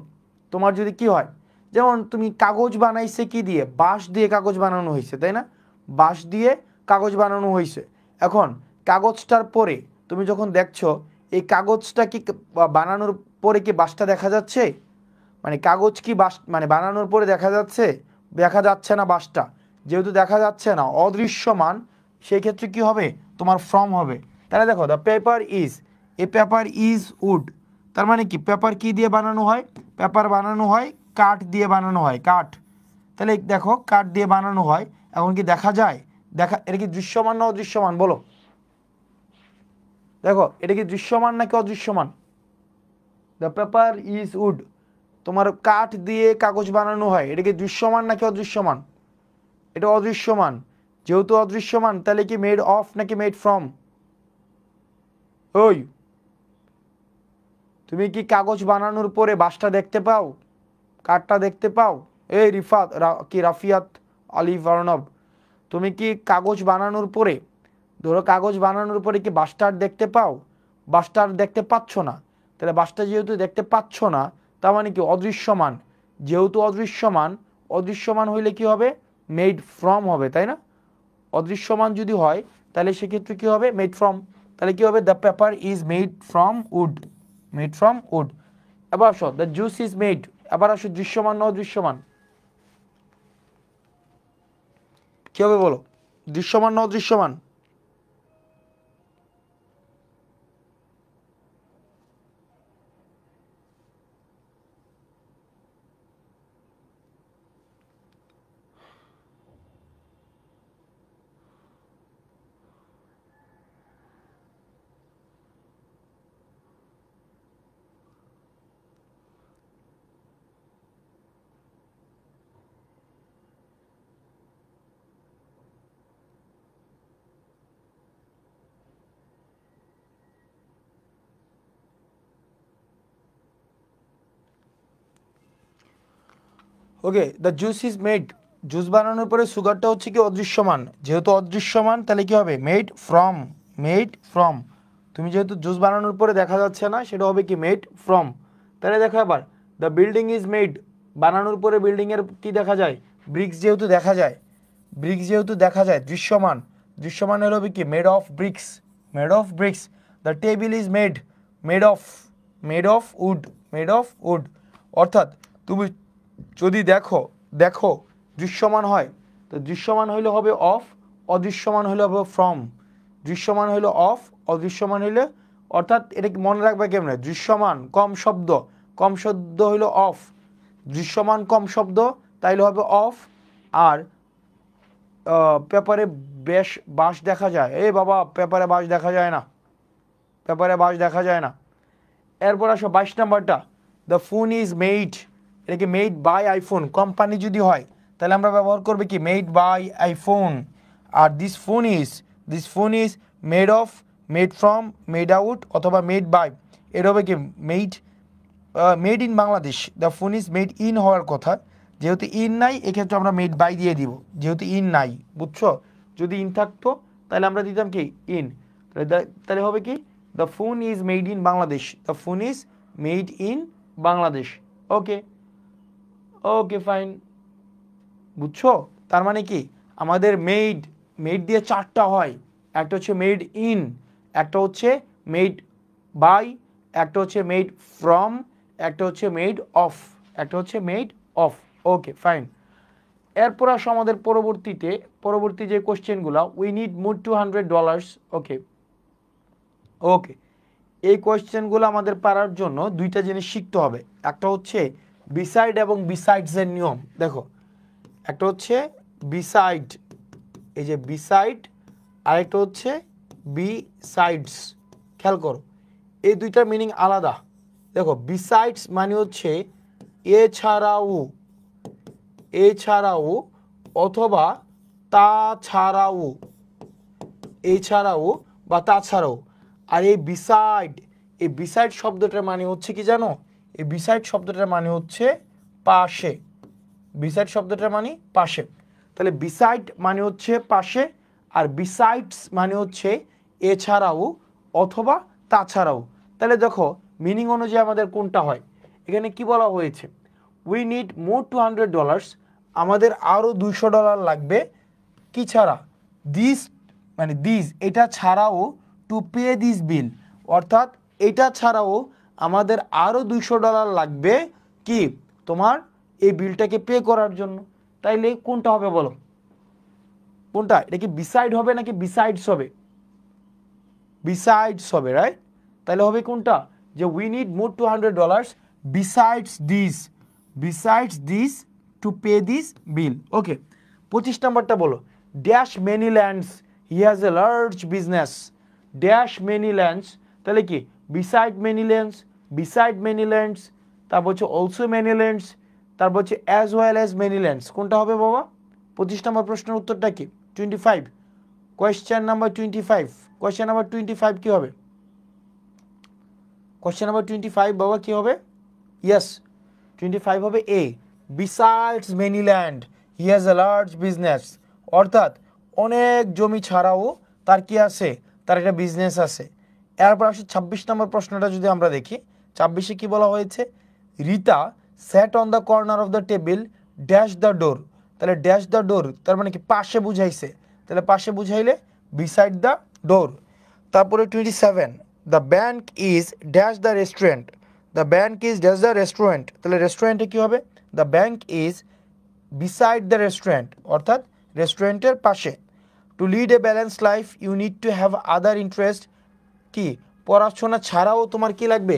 Speaker 1: তোমার যদি কি হয়, যেমন তুমি কাগজ বানাইছে কি দিয়ে, বাঁশ দিয়ে কাগজ বানানো হয়েছে, তাই না? বাঁশ দিয়ে কাগজ বানানো হয়েছে। এখন কাগজটার পরে তুমি যখন দেখছো এই কাগজটা কি বানানোর পরে কি বাসটা দেখা যাচ্ছে? মানে কাগজ কি বাস মানে বানানোর পরে দেখা যাচ্ছে? দেখা যাচ্ছে না বাসটা। যেহেতু দেখা যাচ্ছে না, অদৃশ্যমান, সেই ক্ষেত্রে কি হবে? তোমার ফ্রম হবে। তাহলে দেখো the paper is, a paper is wood, তার মানে কি পেপার কি দিয়ে বানানো হয়? পেপার বানানো হয় কাঠ দিয়ে বানানো হয়, কাঠ। তাহলে দেখো কাঠ দিয়ে বানানো হয়, এখন কি দেখা যায়? দেখা, এটা কি দৃশ্যমান না অদৃশ্যমান বলো? দেখো এটা কি দৃশ্যমান নাকি অদৃশ্যমান? দ্য পেপার ইজ উড, তোমার কাঠ দিয়ে কাগজ বানানো হয়, এটা কি দৃশ্যমান নাকি অদৃশ্যমান? এটা অদৃশ্যমান। যেহেতু অদৃশ্যমান, তাহলে কি মেড অফ নাকি মেড ফ্রম? ওই, তুমি কি কাগজ বানানোর পরে বাসটা দেখতে পাও, কাঠটা দেখতে পাও? এই রিফাত কি রাফিয়াত আলিফ আর্নব, তুমি কি কাগজ বানানোর পরে, ধরো কাগজ বানানোর পরে কি বাসটা আর দেখতে পাও? বাসটা আর দেখতে পাচ্ছ না। তাহলে বাসটা যেহেতু দেখতে পাচ্ছ না, তার মানে কি অদৃশ্যমান। যেহেতু অদৃশ্যমান, অদৃশ্যমান হইলে কি হবে? মেড ফ্রম হবে, তাই না? অদৃশ্যমান যদি হয় তাহলে সেক্ষেত্রে কি হবে? Made from. তাহলে কি হবে? The paper is made from would, made from would. এবার আসো দ্য জুস ইজ মেড, এবার আসো দৃশ্যমান না অদৃশ্যমান? কি হবে বলো? দৃশ্যমান না অদৃশ্যমান? Okay, the juice is made, juice বানানোর পরে সুগারটা হচ্ছে কি অদৃশ্যমান। যেহেতু অদৃশ্যমান, তাহলে কি হবে? Made from, made from. তুমি যেহেতু জুস বানানোর পরে দেখা যাচ্ছে না, সেটা হবে কি? Made from. তাহলে দেখো এবার দ্য বিল্ডিং ইজ মেড, বানানোর পরে বিল্ডিংয়ের কি দেখা যায়? ব্রিক্স যেহেতু দেখা যায়, ব্রিক্স যেহেতু দেখা যায়, দৃশ্যমান, দৃশ্যমান হলো হবে কি? Made of bricks, made of bricks. The table is made, made of, made of wood, made of wood. অর্থাৎ তুমি যদি দেখো, দেখো দৃশ্যমান হয়, তো দৃশ্যমান হইলে হবে অফ, অদৃশ্যমান হইলে হবে ফ্রম। দৃশ্যমান হইলে অফ, অদৃশ্যমান হইলে, অর্থাৎ এটা কি মনে রাখবে কেমনে? দৃশ্যমান কম শব্দ, কম শব্দ হইলো অফ, দৃশ্যমান কম শব্দ তাইলে হবে অফ। আর পেপারে বেশ বাঁশ দেখা যায়, এই বাবা পেপারে বাঁশ দেখা যায় না, পেপারে বাঁশ দেখা যায় না। এরপর আসো 22 নাম্বারটা, দ্য ফোন ইজ মেড, এটা কি মেড বাই আইফোন, কোম্পানি যদি হয় তাহলে আমরা ব্যবহার করবে কি? Made by iPhone. আর this phone is made of, made from, made out অথবা মেড বাই, এটা হবে কি? Made, made in Bangladesh. The phone is made in হওয়ার কথা, যেহেতু ইন নাই এক্ষেত্রে আমরা মেড বাই দিয়ে দিব, যেহেতু ইন নাই, বুঝছো? যদি ইন থাকতো তাহলে আমরা দিতাম কি? ইন। তাহলে হবে কি? The phone is made in Bangladesh, the phone is made in Bangladesh. Okay, okay fine, বুঝছো? তার মানে কি আমাদের মেড, মেড দিয়ে চারটা হয়। একটা হচ্ছে মেড ইন, একটা হচ্ছে মেড বাই, একটা হচ্ছে মেড ফ্রম, একটা হচ্ছে মেড অফ, একটা হচ্ছে মেড অফ। Okay fine. এরপর আসো আমাদের পরবর্তী যে কোশ্চেনগুলো, উই নিড মোর $200। ওকে, ওকে, এই কোয়েশ্চেনগুলো আমাদের পারার জন্য দুইটা জিনিস শিখতে হবে। একটা হচ্ছে বিসাইড এবং বিসাইডসের নিয়ম। দেখো একটা হচ্ছে বিসাইড, এই যে বিসাইড, আরেকটা হচ্ছে বিসাইডস। খেয়াল করো এই দুইটার মিনিং আলাদা। দেখো বিসাইডস মানে হচ্ছে এছাড়াও, এছাড়াও অথবা তাছাড়াও, এছাড়াও বা তাছাড়াও। আর এই বিসাইড, এই বিসাইড শব্দটার মানে হচ্ছে কি জানো? এই বিসাইড শব্দটার মানে হচ্ছে পাশে, বিসাইড শব্দটার মানে পাশে। তাহলে বিসাইড মানে হচ্ছে পাশে, আর বিসাইডস মানে হচ্ছে এছাড়াও অথবা তাছাড়াও। তাহলে দেখো মিনিং অনুযায়ী আমাদের কোনটা হয়? এখানে কি বলা হয়েছে? উই নিড মোর $200, আমাদের আরও $200 লাগবে। কি ছাড়া? দিস, মানে দিস, এটা ছাড়াও, টু পে দিস বিল, অর্থাৎ এটা ছাড়াও আমাদের আরও $200 লাগবে কি তোমার এই বিলটাকে পে করার জন্য। তাইলে কোনটা হবে বলো, কোনটা? এটা কি বিসাইড হবে নাকি বিসাইডস হবে? বিসাইডস হবে, রাইট? তাহলে হবে কোনটা, যে we need more $200 besides this to pay this bill. Okay, 25 নাম্বারটা বলো, dash many lands he has a large business. Dash many lands, তাহলে কি বিসাইড মেনি ল্যান্ডস, তারপর হচ্ছে অলসো মেনি ল্যান্ডস, তারপর হচ্ছে as well as many lands. কোনটা হবে বাবা? 25 নম্বর প্রশ্নের উত্তরটা কি? 25, কোয়েশ্চেন নাম্বার 25। কোয়েশ্চেন নাম্বার 25 কি হবে? কোয়েশ্চেন নাম্বার 25 বাবা কি হবে? ইয়েস, 25 হবে A, besides many land he has a large business. অর্থাৎ অনেক জমি ছাড়াও তার কি আছে, তার একটা বিজনেস আছে। এরপর আসে 26 নম্বর প্রশ্নটা যদি আমরা দেখি, 26-এ কি বলা হয়েছে, Rita sat on the corner of the table dash the door. তাহলে ড্যাশ দ্য ডোর তার মানে কি পাশে বুঝাইছে, তাহলে পাশে বুঝাইলে বিসাইড দ্য ডোর। তারপরে 27, the bank is dash the restaurant. The bank is dash the restaurant, তাহলে রেস্টুরেন্টে কী হবে, the bank is beside the restaurant, অর্থাৎ রেস্টুরেন্টের পাশে। To lead a balance life you need to have other interest. কি পড়াশোনা ছাড়াও তোমার কি লাগবে,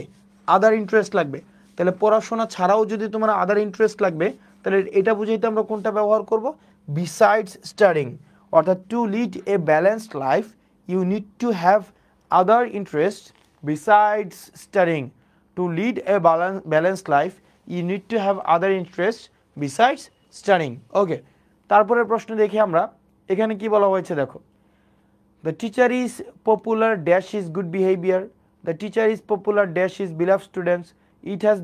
Speaker 1: আদার ইন্টারেস্ট লাগবে। তাহলে পড়াশোনা ছাড়াও যদি তোমার আদার ইন্টারেস্ট লাগবে, তাহলে এটা বুঝাইতে আমরা কোনটা ব্যবহার করব, বিসাইডস স্টাডিং। অর্থাৎ to lead a balanced life you need to have other interest besides studying. To lead a balanced life you need to have other interest besides studying. Okay, তারপরের প্রশ্ন দেখি আমরা, এখানে কি বলা হয়েছে দেখো, the teacher is popular dash is good behavior, the teacher is popular dash is beloved students, it has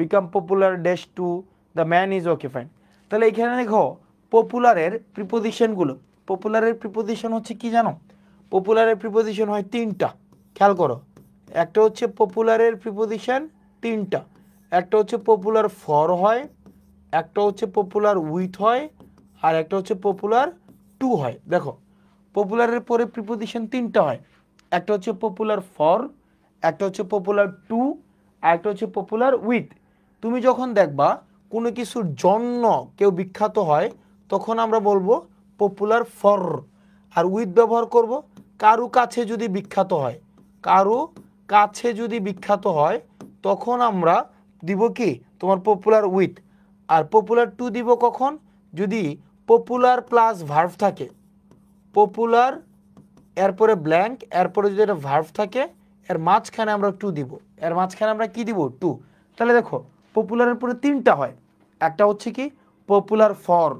Speaker 1: become popular dash to, the man is okay fine। তাহলে এখানে দেখো পপুলারের প্রিপোজিশনগুলো, পপুলারের প্রিপোজিশন হচ্ছে কি জানো, পপুলারের প্রিপোজিশন হয় 3টা, খেয়াল করো। একটা হচ্ছে পপুলারের প্রিপোজিশন 3টা, একটা হচ্ছে পপুলার ফর হয়, একটা হচ্ছে পপুলার উইথ হয়, আর একটা হচ্ছে পপুলার টু হয়। দেখো পপুলারের পরে প্রিপোজিশন 3টা হয়, একটা হচ্ছে পপুলার ফর, একটা হচ্ছে পপুলার টু, আর একটা হচ্ছে পপুলার উইথ। তুমি যখন দেখবা কোনো কিছুর জন্য কেউ বিখ্যাত হয়, তখন আমরা বলবো পপুলার ফর, আর উইথ ব্যবহার করব কারো কাছে যদি বিখ্যাত হয়, কারো কাছে যদি বিখ্যাত হয় তখন আমরা দিব কি তোমার পপুলার উইথ। আর পপুলার টু দিব কখন, যদি পপুলার প্লাস ভার্ভ থাকে, পপুলার এরপরে ব্ল্যাঙ্ক, এরপরে যদি একটা ভার্ভ থাকে, এর মাঝখানে আমরা টু দিব, এর মাঝখানে আমরা কি দিব, টু। তাহলে দেখো পপুলারের পরে 3টা হয়, একটা হচ্ছে কি পপুলার ফর,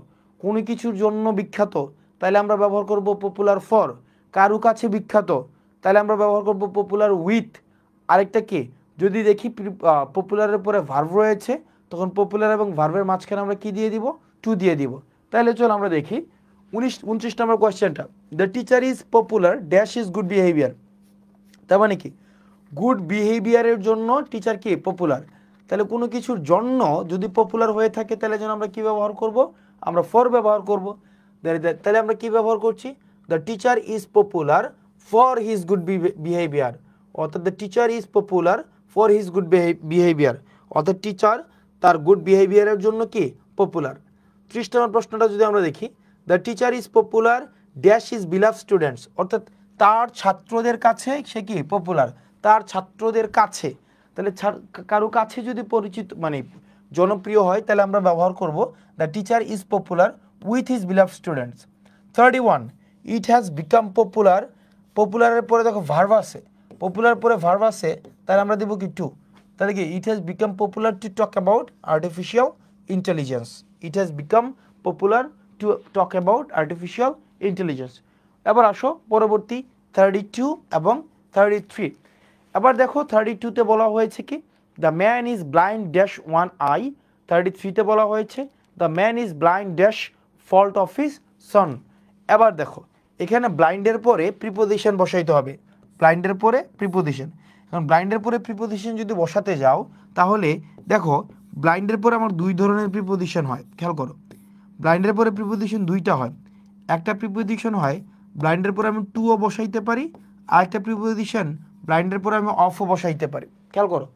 Speaker 1: কোনো কিছুর জন্য বিখ্যাত, তাহলে আমরা ব্যবহার করব পপুলার ফর। কারো কাছে বিখ্যাত, তাহলে আমরা ব্যবহার করব পপুলার উইথ। আরেকটা কি, যদি দেখি পপুলারের পরে ভার্ভ রয়েছে, তখন পপুলার এবং ভার্ভের মাঝখানে আমরা কি দিয়ে দিব, টু দিয়ে দিব। তাহলে চল আমরা দেখি 29 নম্বর কোয়েশ্চেনটা, the teacher is popular dash is good behaviour. তার মানে কি গুড বিহেভিয়ারের জন্য টিচার কি পপুলার। তাহলে কোনো কিছুর জন্য যদি পপুলার হয়ে থাকে, তাহলে যেন আমরা কি ব্যবহার করব, আমরা ফর ব্যবহার করব। তাহলে আমরা কি ব্যবহার করছি, the teacher is popular for his good behaviour, অর্থাৎ the teacher is popular for his good behaviour, অর্থাৎ টিচার তার গুড বিহেভিয়ারের জন্য কি পপুলার। 30 নম্বর প্রশ্নটা যদি আমরা দেখি, the teacher is popular dash is beloved students, অর্থাৎ তার ছাত্রদের কাছে সে কি পপুলার, তার ছাত্রদের কাছে। তাহলে কারো কাছে যদি পরিচিত মানে জনপ্রিয় হয়, তাহলে আমরা ব্যবহার করব the teacher is popular with his beloved students. 31, it has become popular, পপুলারের পরে দেখো ভার্ব আছে, পপুলার পরে ভার্ব আছে, তাহলে আমরা দেবো কি টু। তাহলে কি ইট has become popular to talk about artificial intelligence, it has become popular to talk about artificial intelligence. এবার আসো পরবর্তী 32 এবং 33। এবার দেখো 32তে বলা হয়েছে কি, the man is blind dash one eye. 33তে বলা হয়েছে the man is blind dash fault of his son. এবার দেখো এখানে ব্লাইন্ডের পরে প্রিপোজিশন বসাইতে হবে, ব্লাইন্ডের পরে প্রিপোজিশন। এখন ব্লাইন্ডের পরে প্রিপোজিশন যদি বসাতে যাও, তাহলে দেখো ব্লাইন্ডের পরে আমার 2 ধরনের প্রিপোজিশন হয়, খেয়াল করো। ব্লাইন্ডের পরে প্রিপোজিশন 2টা হয়, একটা প্রিপোজিশন হয় ব্লাইন্ডের পরে আমি টুও বসাইতে পারি, আর একটা প্রিপোজিশন ব্লাইন্ডের পরে আমি অফও বসাইতে পারি। খেয়াল করো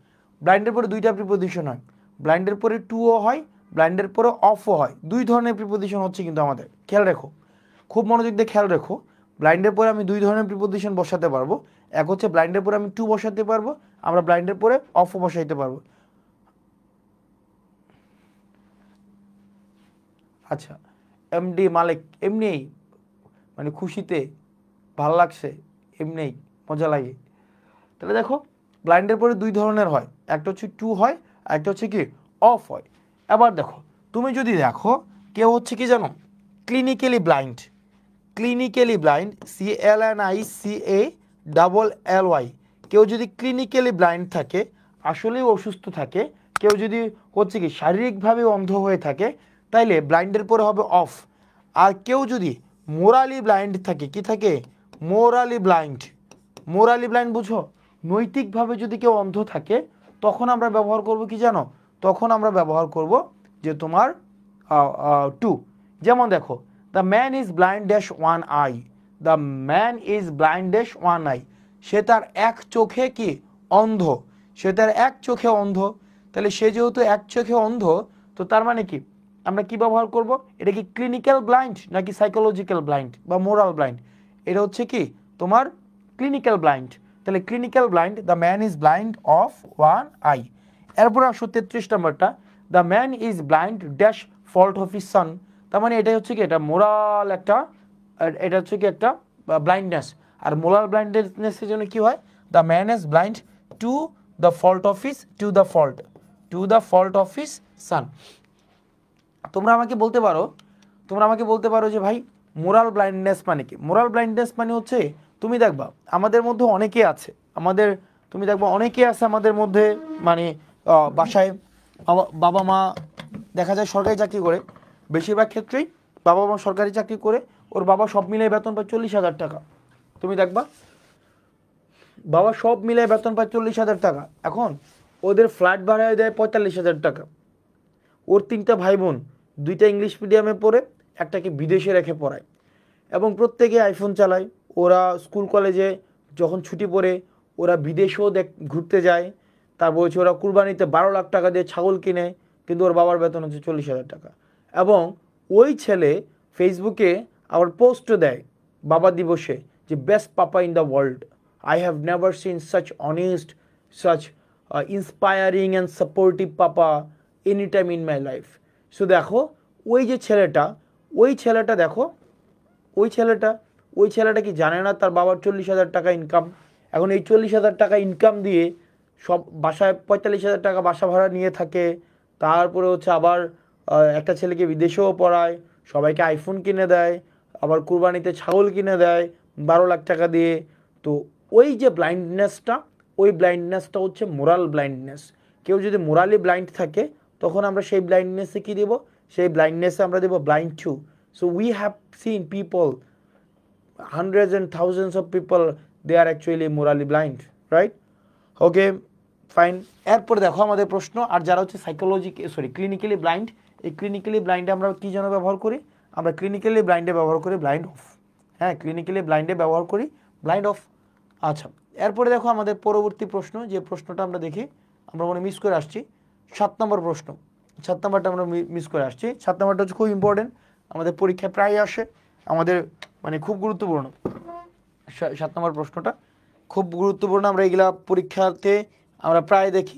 Speaker 1: ব্লাইন্ডের পরে দুইটা প্রিপোজিশন হয়, ব্লাইন্ডের পরে টুও হয়, ব্লাইন্ডের পরে অফও হয়, দুই ধরনের প্রিপোজিশন হচ্ছে কিন্তু আমাদের, খেয়াল রেখো, খুব মনোযোগ দিয়ে খেয়াল রেখো। ব্লাইন্ডের পরে আমি দুই ধরনের প্রিপোজিশন বসাতে পারবো, এক হচ্ছে ব্লাইন্ডের পরে আমি টু বসাতে পারবো, আমরা ব্লাইন্ডের পরে অফও বসাইতে পারবো। আচ্ছা, এমডি মালিক এমনিই মানে খুশিতে ভাল লাগছে, এমনিই মজা লাগে। তাহলে দেখো ব্লাইন্ডের পরে দুই ধরনের হয়, একটা হচ্ছে টু হয়, আর একটা হচ্ছে কি অফ হয়। এবার দেখো তুমি যদি দেখো কেউ হচ্ছে কি জানো clinically blind, clinically blind CLNICA কেউ যদি ক্লিনিক্যালি ব্লাইন্ড থাকে, আসলেই অসুস্থ থাকে, কেউ যদি হচ্ছে কি শারীরিকভাবে অন্ধ হয়ে থাকে, তাইলে ব্লাইন্ডের পরে হবে অফ। আর কেউ যদি মোরালি ব্লাইন্ড থাকে, কি থাকে মোরালি ব্লাইন্ড, মোরালি ব্লাইন্ড বুঝো, নৈতিকভাবে যদি কেউ অন্ধ থাকে, তখন আমরা ব্যবহার করব কি জানো, তখন আমরা ব্যবহার করব যে তোমার টু। যেমন দেখো the man is blind dash one eye, the man is blind dash one eye, সে তার এক চোখে কি অন্ধ, সে তার এক চোখে অন্ধ। তাহলে সে যেহেতু এক চোখে অন্ধ, তো তার মানে কি আমরা কি ব্যবহার করব, এটা কি ক্লিনিক্যাল ব্লাইন্ড নাকি সাইকোলজিক্যাল ব্লাইন্ড বা মোরাল ব্লাইন্ড, এটা হচ্ছে কি তোমার ক্লিনিক্যাল ব্লাইন্ড। তাহলে clinical blind, the man is blind of one I. এরপর আসো 33 নম্বরটা, the man is blind dash fault of his সন, তার মানে এটা হচ্ছে কি এটা মোরাল একটা, এটা হচ্ছে কি একটা ব্লাইন্ডনেস। আর মোরাল ব্লাইন্ডনেসের জন্য কি হয়, the man is blind to the fault of his, to the fault of his সন। তোমরা আমাকে বলতে পারো যে ভাই মোরাল ব্লাইন্ডনেস মানে কি? মোরাল ব্লাইন্ডনেস মানে হচ্ছে তুমি দেখবা আমাদের মধ্যে অনেকে আছে, তুমি দেখবা অনেকে আছে আমাদের মধ্যে, মানে বাসায় বাবা মা দেখা যায় সরকারি চাকরি করে, বেশিরভাগ ক্ষেত্রেই বাবা মা সরকারি চাকরি করে, ওর বাবা সব মিলিয়ে বেতন পায় 40,000 টাকা। তুমি দেখবা বাবা সব মিলিয়ে বেতন পায় 40,000 টাকা। এখন ওদের ফ্ল্যাট ভাড়ায় দেয় 45,000 টাকা। ওর 3টা ভাই বোন, 2টা ইংলিশ মিডিয়ামে পড়ে, একটাকে বিদেশে রেখে পড়ায়, এবং প্রত্যেকে আইফোন চালায়। ওরা স্কুল কলেজে যখন ছুটি পড়ে ওরা বিদেশেও ঘুরতে যায়। তারপর হচ্ছে ওরা কুরবানিতে 12 লাখ টাকা দিয়ে ছাগল কিনে, কিন্তু ওর বাবার বেতন হচ্ছে 40,000 টাকা। এবং ওই ছেলে ফেসবুকে আবার পোস্টও দেয় বাবা দিবসে যে best papa in the world, I have never seen such honest, such inspiring and supportive papa any time in my life. So দেখো ওই যে ছেলেটা, দেখো ওই ছেলেটা কি জানে না তার বাবার 40,000 টাকা ইনকাম? এখন এই 40,000 টাকা ইনকাম দিয়ে সব বাসায় 45,000 টাকা বাসা ভাড়া নিয়ে থাকে, তারপরে হচ্ছে আবার একটা ছেলেকে বিদেশেও পড়ায়, সবাইকে আইফোন কিনে দেয়, আবার কুরবানিতে ছাগল কিনে দেয় 12 লাখ টাকা দিয়ে। তো ওই যে ব্লাইন্ডনেসটা, ওই ব্লাইন্ডনেসটা হচ্ছে মোরাল ব্লাইন্ডনেস। কেউ যদি মোরালি ব্লাইন্ড থাকে, তখন আমরা সেই ব্লাইন্ডনেসে কী দেবো, সেই ব্লাইন্ডনেসে আমরা দেবো blind to. So we have seen people, hundreds and thousands of people, they are actually morally blind, right? Okay fine. এরপর দেখো আমাদের প্রশ্ন, আর যারা হচ্ছে ক্লিনিক্যালি ব্লাইন্ড, এই ক্লিনিক্যালি ব্লাইন্ডে আমরা কী যেন ব্যবহার করি, আমরা ক্লিনিক্যালি ব্লাইন্ডে ব্যবহার করি ব্লাইন্ড অফ। হ্যাঁ, ক্লিনিক্যালি ব্লাইন্ডে ব্যবহার করি ব্লাইন্ড অফ। আচ্ছা, এরপরে দেখো আমাদের পরবর্তী প্রশ্ন, যে প্রশ্নটা আমরা দেখি আমরা মনে মিস করে আসছি, 7 নম্বর প্রশ্ন। 7 নম্বরটা আমরা মিস করে আসছি। 7 নম্বরটা হচ্ছে খুব ইম্পর্টেন্ট, আমাদের পরীক্ষায় প্রায় আসে, আমাদের মানে খুব গুরুত্বপূর্ণ। 7 নম্বর প্রশ্নটা খুব গুরুত্বপূর্ণ, আমরা এগুলা পরীক্ষাতে আমরা প্রায় দেখি।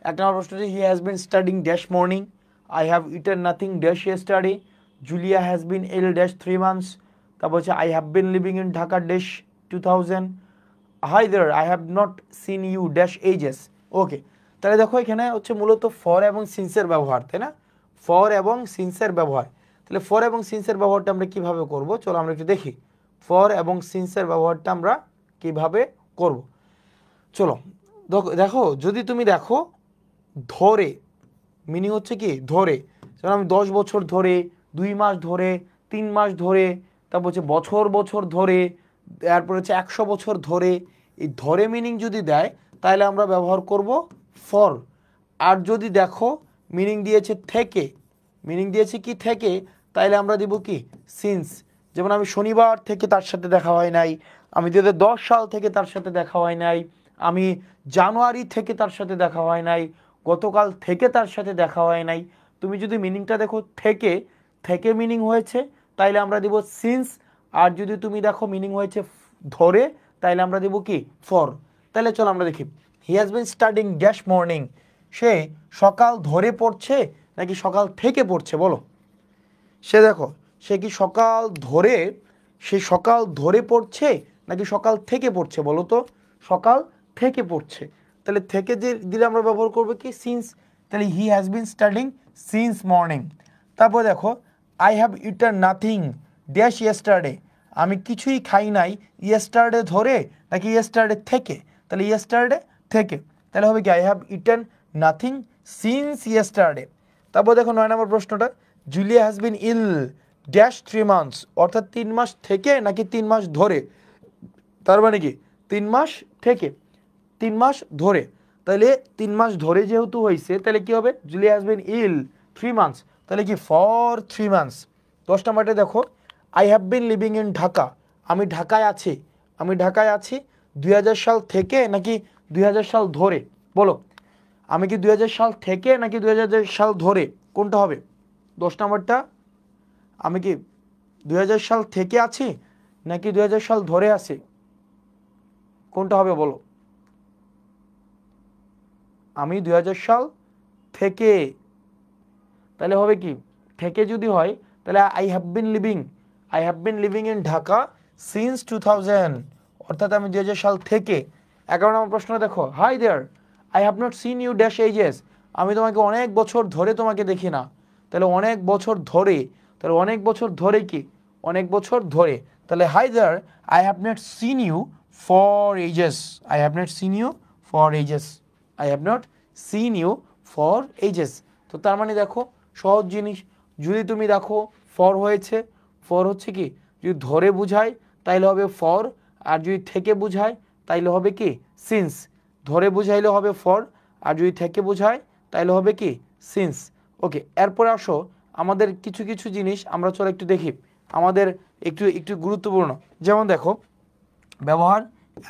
Speaker 1: 1 নম্বর প্রশ্নটি, he has been studying dash morning, I have eaten nothing dash yesterday, Julia has been ill dash 3 months, তারপর হচ্ছে I have been living in Dhaka dash 2000, hi there I have not seen you dash ages. Okay, তাহলে দেখো এখানে হচ্ছে মূলত for এবং সিন্সের ব্যবহার, তাই না? ফর এবং সিন্সের ব্যবহার। তাহলে ফর এবং সিন্সের ব্যবহারটা আমরা কিভাবে করব, চলো আমরা একটু দেখি ফর এবং সিন্সের ব্যবহারটা আমরা কিভাবে করব। চলো দেখো, যদি তুমি দেখো ধরে, মিনিং হচ্ছে কি ধরে, যেমন আমি 10 বছর ধরে, 2 মাস ধরে, 3 মাস ধরে, তারপর হচ্ছে বছর ধরে, তারপর হচ্ছে 100 বছর ধরে। এই ধরে মিনিং যদি দেয় তাহলে আমরা ব্যবহার করব ফর। আর যদি দেখো মিনিং দিয়েছে থেকে, মিনিং দিয়েছে কি থেকে, তাইলে আমরা দিব কি সিন্স। যেমন আমি শনিবার থেকে তার সাথে দেখা হয় নাই, আমি 2010 সাল থেকে তার সাথে দেখা হয় নাই, আমি জানুয়ারি থেকে তার সাথে দেখা হয় নাই, গতকাল থেকে তার সাথে দেখা হয় নাই। তুমি যদি মিনিংটা দেখো থেকে, থেকে মিনিং হয়েছে তাইলে আমরা দেব সিন্স। আর যদি তুমি দেখো মিনিং হয়েছে ধরে, তাইলে আমরা দেব কি ফর। তাহলে চলো আমরা দেখি, he has been studying dash morning, সে সকাল ধরে পড়ছে নাকি সকাল থেকে পড়ছে বলো। সে দেখো, সে কি সকাল ধরে, সে সকাল ধরে পড়ছে নাকি সকাল থেকে পড়ছে বলো তো। সকাল থেকে পড়ছে, তাহলে থেকে যে দিলে আমরা ব্যবহার করবো কি সিন্স। তাহলে হি has been studying since morning. তারপর দেখো, I have eaten nothing dash yesterday, আমি কিছুই খাই নাই ইয়েস্টারডে ধরে নাকি ইয়েস্টারডে থেকে। তাহলে ইয়েস্টারডে থেকে, তাহলে হবে কি I have eaten nothing since yesterday. তারপর দেখো 9 নম্বর প্রশ্নটা, Julia has been ill dash 3 months, অর্থাৎ 3 মাস থেকে নাকি 3 মাস ধরে। তার মানে কি 3 মাস থেকে 3 মাস ধরে, তাহলে 3 মাস ধরে যেহেতু হয়েছে তাহলে কি হবে, Julia has been ill 3 months, তাহলে কি ফর 3 মান্থস। 10 নম্বরটা দেখো, I have been living in Dhaka, আমি ঢাকায় আছি, আমি ঢাকায় আছি 2000 সাল থেকে নাকি 2000 সাল ধরে বলো। আমি কি 2000 সাল থেকে নাকি 2000 সাল ধরে, কোনটা হবে? 10 নম্বরটা, আমি কি 2000 সাল থেকে আছি নাকি 2000 সাল ধরে আছি, কোনটা হবে বলো। আমি 2000 সাল থেকে, তাহলে হবে কি থেকে যদি হয় তাহলে I have been living in Dhaka since 2000, অর্থাৎ আমি 2000 সাল থেকে। 11 নম্বর প্রশ্ন দেখো, hi there I have not seen you dash ages, আমি তোমাকে অনেক বছর ধরে তোমাকে দেখি না। তাহলে অনেক বছর ধরে, তাহলে অনেক বছর ধরে কি অনেক বছর ধরে, তাহলে hi there I have not seen you for ages, I have not seen you for ages, I have not seen you for ages. তো তার মানে দেখো সহজ জিনিস, যদি তুমি দেখো ফর হয়েছে, ফর হচ্ছে কি যদি ধরে বুঝায় তাইলে হবে ফর, আর যদি থেকে বুঝায় তাইলে হবে কি সিন্স। ধরে বুঝাইলে হবে ফর, আর যদি থেকে বুঝায় তাইলে হবে কি সিন্স। ওকে, এরপরে আসো আমাদের কিছু কিছু জিনিস আমরা চলো একটু দেখি, আমাদের একটু একটু গুরুত্বপূর্ণ। যেমন দেখো ব্যবহার,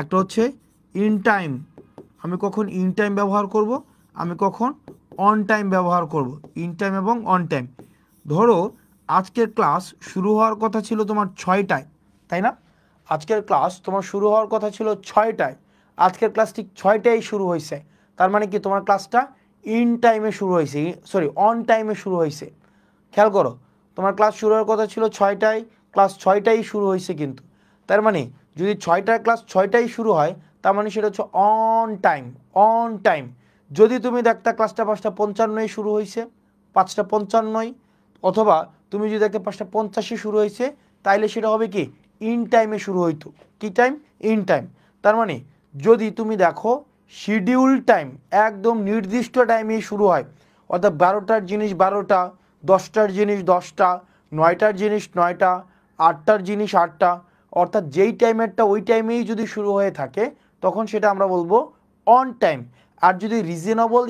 Speaker 1: একটা হচ্ছে ইন টাইম, আমি কখন ইন টাইম ব্যবহার করব, আমি কখন অন টাইম ব্যবহার করব, ইন টাইম এবং অন টাইম। ধরো আজকের ক্লাস শুরু হওয়ার কথা ছিল তোমার 6টায়, তাই না? আজকের ক্লাস তোমার শুরু হওয়ার কথা ছিল 6টায়, আজকের ক্লাস ঠিক 6টায় শুরু হয়েছে, তার মানে কি তোমার ক্লাসটা ইন টাইমে শুরু হয়েছে, সরি অন টাইমে শুরু হয়েছে। খেয়াল করো, তোমার ক্লাস শুরু হওয়ার কথা ছিল 6টায়, ক্লাস 6টায় শুরু হয়েছে কিন্তু, তার মানে যদি 6টার ক্লাস 6টায় শুরু হয় তার মানে সেটা হচ্ছে অন টাইম, অন টাইম। যদি তুমি দেখতে ক্লাসটা 5:55 শুরু হয়েছে, 5:55, অথবা তুমি যদি দেখতে 5:50 শুরু হয়েছে, তাইলে সেটা হবে কি ইন টাইমে শুরু হইতো। কি টাইম? In time. তার মানে যদি তুমি দেখো শিডিউল টাইম, একদম নির্দিষ্ট টাইমেই শুরু হয়, অর্থাৎ 12টার জিনিস 12টা, 10টার জিনিস 10টা, 9টার জিনিস 9টা, 8টার জিনিস 8টা, অর্থাৎ যেই টাইমেরটা ওই টাইমেই যদি শুরু হয়ে থাকে তখন সেটা আমরা বলবো অন টাইম। আর যদি রিজনেবল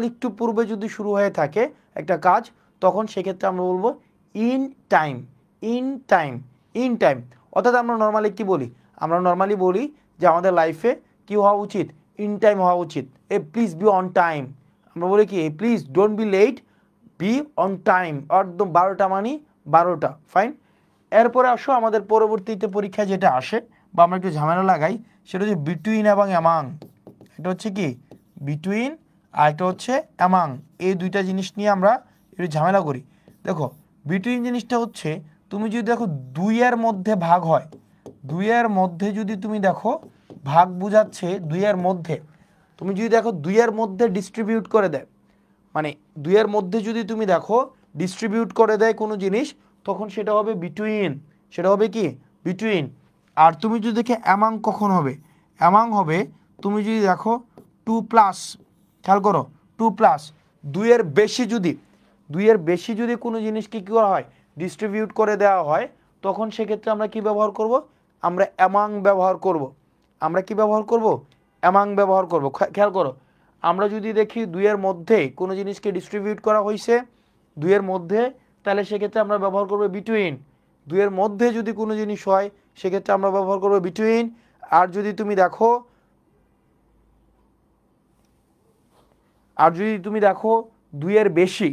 Speaker 1: একটু পূর্বে যদি শুরু হয়ে থাকে একটা কাজ, তখন সেক্ষেত্রে আমরা বলবো in time, in time, in time. অর্থাৎ আমরা নর্মালি কি বলি, আমরা নর্মালি বলি যে আমাদের লাইফে কি হওয়া উচিত, ইন টাইম হওয়া উচিত। এ প্লিজ বি অন টাইম, আমরা বলি কি please don't be late, be on time, একদম 12টা মানে 12টা, ফাইন। এরপরে আসো আমাদের পরবর্তীতে পরীক্ষায় যেটা আসে বা আমরা একটু ঝামেলা লাগাই, সেটা হচ্ছে বিটুইন এবং অ্যামাং। এটা হচ্ছে কি বিটুইন, আর একটা হচ্ছে অ্যামাং, এই দুইটা জিনিস নিয়ে আমরা একটু ঝামেলা করি। দেখো বিটুইন জিনিসটা হচ্ছে তুমি যদি দেখো 2-এর মধ্যে ভাগ হয়, 2-এর মধ্যে যদি তুমি দেখো ভাগ বুঝাচ্ছে 2-এর মধ্যে, তুমি যদি দেখো 2-এর মধ্যে ডিস্ট্রিবিউট করে দেয়, মানে 2-এর মধ্যে যদি তুমি দেখো ডিস্ট্রিবিউট করে দেয় কোনো জিনিস, তখন সেটা হবে বিটুইন, সেটা হবে কি বিটুইন। আর তুমি যদি দেখে অ্যামাং কখন হবে, অ্যামাং হবে তুমি যদি দেখো 2+, খেয়াল করো 2+, 2-এর বেশি যদি কোনো জিনিসকে কী করা হয় ডিস্ট্রিবিউট করে দেওয়া হয়, তখন সেক্ষেত্রে আমরা কি ব্যবহার করব, আমরা অ্যামাং ব্যবহার করব। আমরা কি ব্যবহার করব, অ্যামাং ব্যবহার করব। খেয়াল করো, আমরা যদি দেখি 2-এর মধ্যে কোনো জিনিসকে ডিস্ট্রিবিউট করা হয়েছে 2-এর মধ্যে, তাহলে সেক্ষেত্রে আমরা ব্যবহার করব বিটুইন। 2-এর মধ্যে যদি কোনো জিনিস হয় সেক্ষেত্রে আমরা ব্যবহার করব বিটুইন। আর যদি তুমি দেখো 2 এর বেশি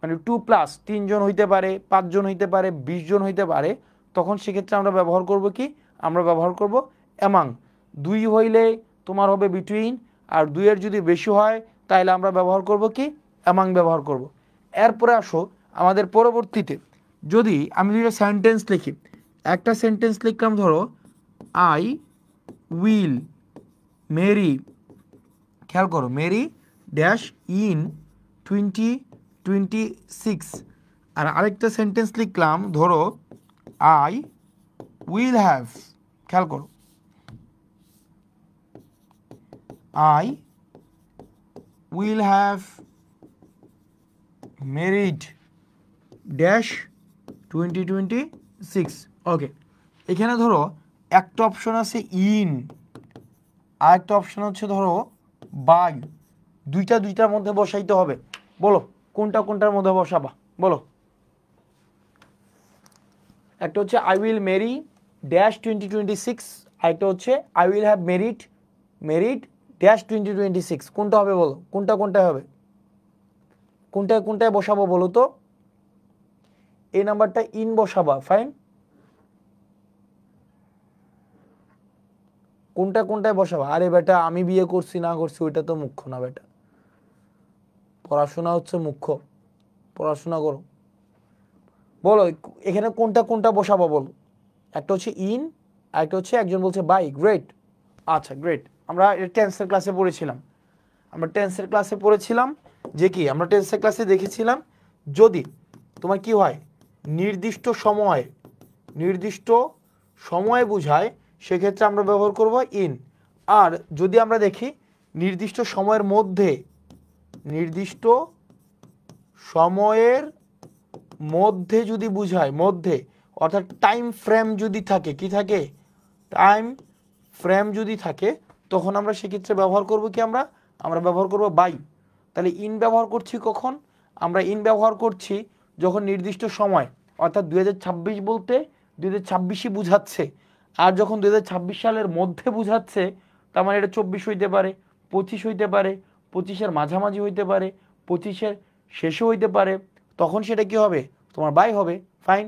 Speaker 1: মানে 2+ 3 জন হইতে পারে, 5 জন হইতে পারে, 20 জন হইতে পারে, তখন সেক্ষেত্রে আমরা ব্যবহার করব কি, আমরা ব্যবহার করব অ্যামাং। 2 হইলে তোমার হবে বিটুইন, আর 2-এর যদি বেশি হয় তাহলে আমরা ব্যবহার করব কি, অ্যামাং ব্যবহার করব। এরপরে আসো আমাদের পরবর্তীতে যদি আমি দুইটা সেন্টেন্স লিখি, একটা সেন্টেন্স লিখলাম ধরো আই উইল মেরি, খেয়াল করো, মেরি ড্যাশ ইন 2026। আর আরেকটা সেন্টেন্স লিখলাম ধরো আই উইল হ্যাভ, খেয়াল করো, I will have married dash 2026। ওকে, এখানে ধরো একটা অপশন আছে ইন, আর একটা অপশন হচ্ছে ধরো বাই, দুইটার মধ্যে বসাইতে হবে। বলো কোনটার মধ্যে বসাবা, বলো। একটা হচ্ছে আই উইল মেরি ড্যাশ 2026, আর একটা হচ্ছে I will have married dash 2026। কোনটা হবে বলো, কোনটায় হবে, কোনটায় বসাবো বলো তো। এই নাম্বারটা ইন বসাবা, ফাইন। কোনটায় বসাবা? আরে বেটা, আমি বিয়ে করছি না করছি ওইটা তো মুখ্য না বেটা, পড়াশোনা হচ্ছে মুখ্য, পড়াশোনা করো। বলো এখানে কোনটা বসাবো বলো। একটা হচ্ছে ইন, আর একটা হচ্ছে একজন বলছে বাই। গ্রেট, আচ্ছা গ্রেট। আমরা টেন্সের ক্লাসে পড়েছিলাম যে কি, আমরা টেন্সের ক্লাসে দেখেছিলাম যদি তোমার কি হয় নির্দিষ্ট সময়ে বোঝায় সেক্ষেত্রে আমরা ব্যবহার করব ইন। আর যদি আমরা দেখি নির্দিষ্ট সময়ের মধ্যে যদি বোঝায়, অর্থাৎ টাইম ফ্রেম যদি থাকে, কি থাকে, টাইম ফ্রেম যদি থাকে, তখন আমরা সেক্ষেত্রে ব্যবহার করব কি, আমরা ব্যবহার করব বাই। তাহলে ইন ব্যবহার করছি কখন, আমরা ইন ব্যবহার করছি যখন নির্দিষ্ট সময়, অর্থাৎ 2026 বলতে 2026ই বুঝাচ্ছে। আর যখন 2026 সালের মধ্যে বুঝাচ্ছে, তার মানে এটা 24 হইতে পারে, 25 হইতে পারে, 25-এর মাঝামাঝি হইতে পারে, 25-এর শেষও হইতে পারে, তখন সেটা কি হবে, তোমার বাই হবে। ফাইন।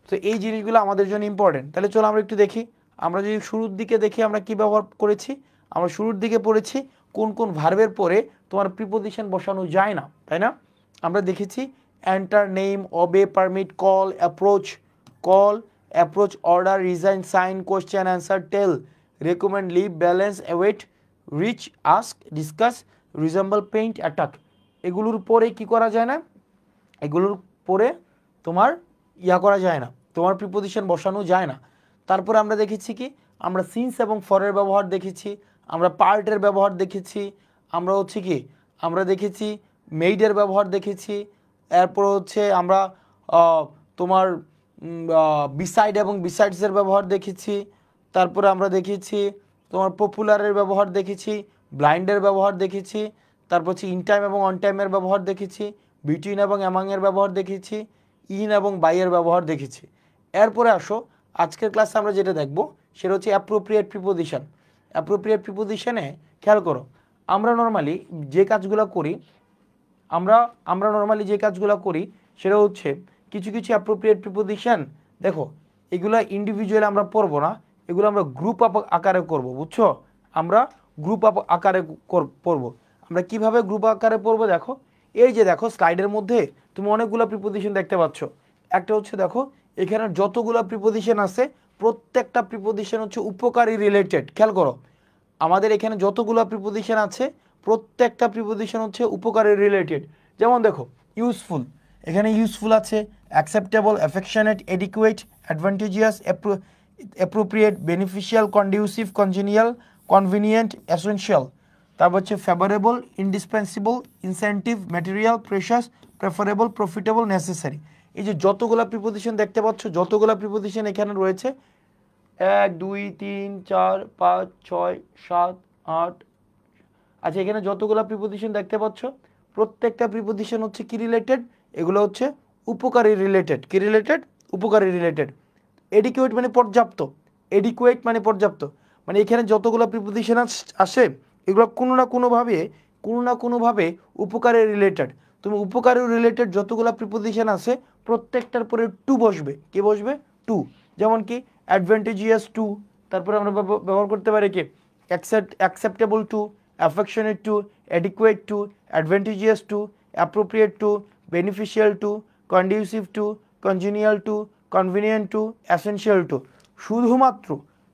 Speaker 1: তো এই জিনিসগুলো আমাদের জন্য ইম্পর্টেন্ট। তাহলে চলো আমরা একটু দেখি, আমরা যদি শুরুর দিকে দেখি আমরা কি ব্যবহার করেছি। আমরা শুরুর দিকে পড়েছি কোন কোন ভার্বের পরে তোমার প্রিপোজিশন বসানো যায় না, তাই না? আমরা দেখেছি enter, name, obey, permit, call, approach, order, resign, sign, question, answer, tell, recommend, leave, balance, await, reach, ask, discuss, resemble, paint, attack. এগুলোর পরে কি করা যায় না, এগুলোর পরে তোমার করা যায় না, তোমার প্রিপোজিশন বসানো যায় না। তারপরে আমরা দেখেছি কি, আমরা সিন্স এবং ফরের ব্যবহার দেখেছি, আমরা পার্টের ব্যবহার দেখেছি, আমরা হচ্ছে কি, আমরা দেখেছি মেইডের ব্যবহার দেখেছি, এরপর হচ্ছে আমরা তোমার বিসাইড এবং বিসাইডসের ব্যবহার দেখেছি, তারপরে আমরা দেখেছি তোমার পপুলারের ব্যবহার দেখেছি, ব্লাইন্ডের ব্যবহার দেখেছি, তারপর হচ্ছে ইন টাইম এবং অন টাইমের ব্যবহার দেখেছি, বিটুইন এবং অ্যামাংয়ের ব্যবহার দেখেছি, ইন এবং বাইয়ের ব্যবহার দেখেছি। এরপরে আসো আজকের ক্লাসে আমরা যেটা দেখব সেটা হচ্ছে অ্যাপ্রোপ্রিয়েট প্রিপোজিশন। অ্যাপ্রোপ্রিয়েট প্রিপোজিশনে খেয়াল করো, আমরা নর্মালি যে কাজগুলো করি সেটা হচ্ছে কিছু অ্যাপ্রোপ্রিয়েট প্রিপোজিশন, দেখো এগুলো ইন্ডিভিজুয়ালি আমরা পড়বো না, এগুলো আমরা গ্রুপ আকারে করব, বুঝছো? আমরা গ্রুপ আকারে পড়বো। আমরা কিভাবে গ্রুপ আকারে পড়বো, দেখো এই যে দেখো স্লাইডের মধ্যে তুমি অনেকগুলো প্রিপোজিশন দেখতে পাচ্ছ। একটা হচ্ছে দেখো এখানে যতগুলো প্রিপোজিশন আছে প্রত্যেকটা প্রিপোজিশন হচ্ছে উপকারী রিলেটেড। খেয়াল করো আমাদের এখানে যতগুলো প্রিপোজিশন আছে প্রত্যেকটা প্রিপোজিশন হচ্ছে উপকারী রিলেটেড। যেমন দেখো ইউজফুল, এখানে ইউজফুল আছে, acceptable, affectionate, adequate, advantageous, appropriate, beneficial, conducive, congenial, convenient, essential. তারপর হচ্ছে favourable, indispensable, incentive, material, precious, preferable, profitable, necessary. এই যে যতগুলো প্রিপোজিশন দেখতে পাচ্ছ, যতগুলো প্রিপোজিশন এখানে রয়েছে 1 2 3 4 5 6 7 8, আচ্ছা এখানে যতগুলো প্রিপোজিশন দেখতে পাচ্ছ প্রত্যেকটা প্রিপোজিশন হচ্ছে কি রিলেটেড, এগুলো হচ্ছে উপকারী রিলেটেড। কি রিলেটেড? উপকারী রিলেটেড। এডিকুয়েট মানে পর্যাপ্ত, মানে এখানে যতগুলো প্রিপোজিশন আসে এগুলো কোনো না কোনোভাবে উপকারে রিলেটেড। তুমি উপকারে রিলেটেড যতগুলো প্রিপোজিশন আছে প্রত্যেকটার পরে টু বসবে। কি বসবে? টু। যেমন কি অ্যাডভান্টেজিয়াস টু, তারপরে আমরা ব্যবহার করতে পারি কি acceptable to, affectionate to, adequate to, advantageous to, appropriate to, beneficial to, conducive to, congenial to, convenient to, essential to.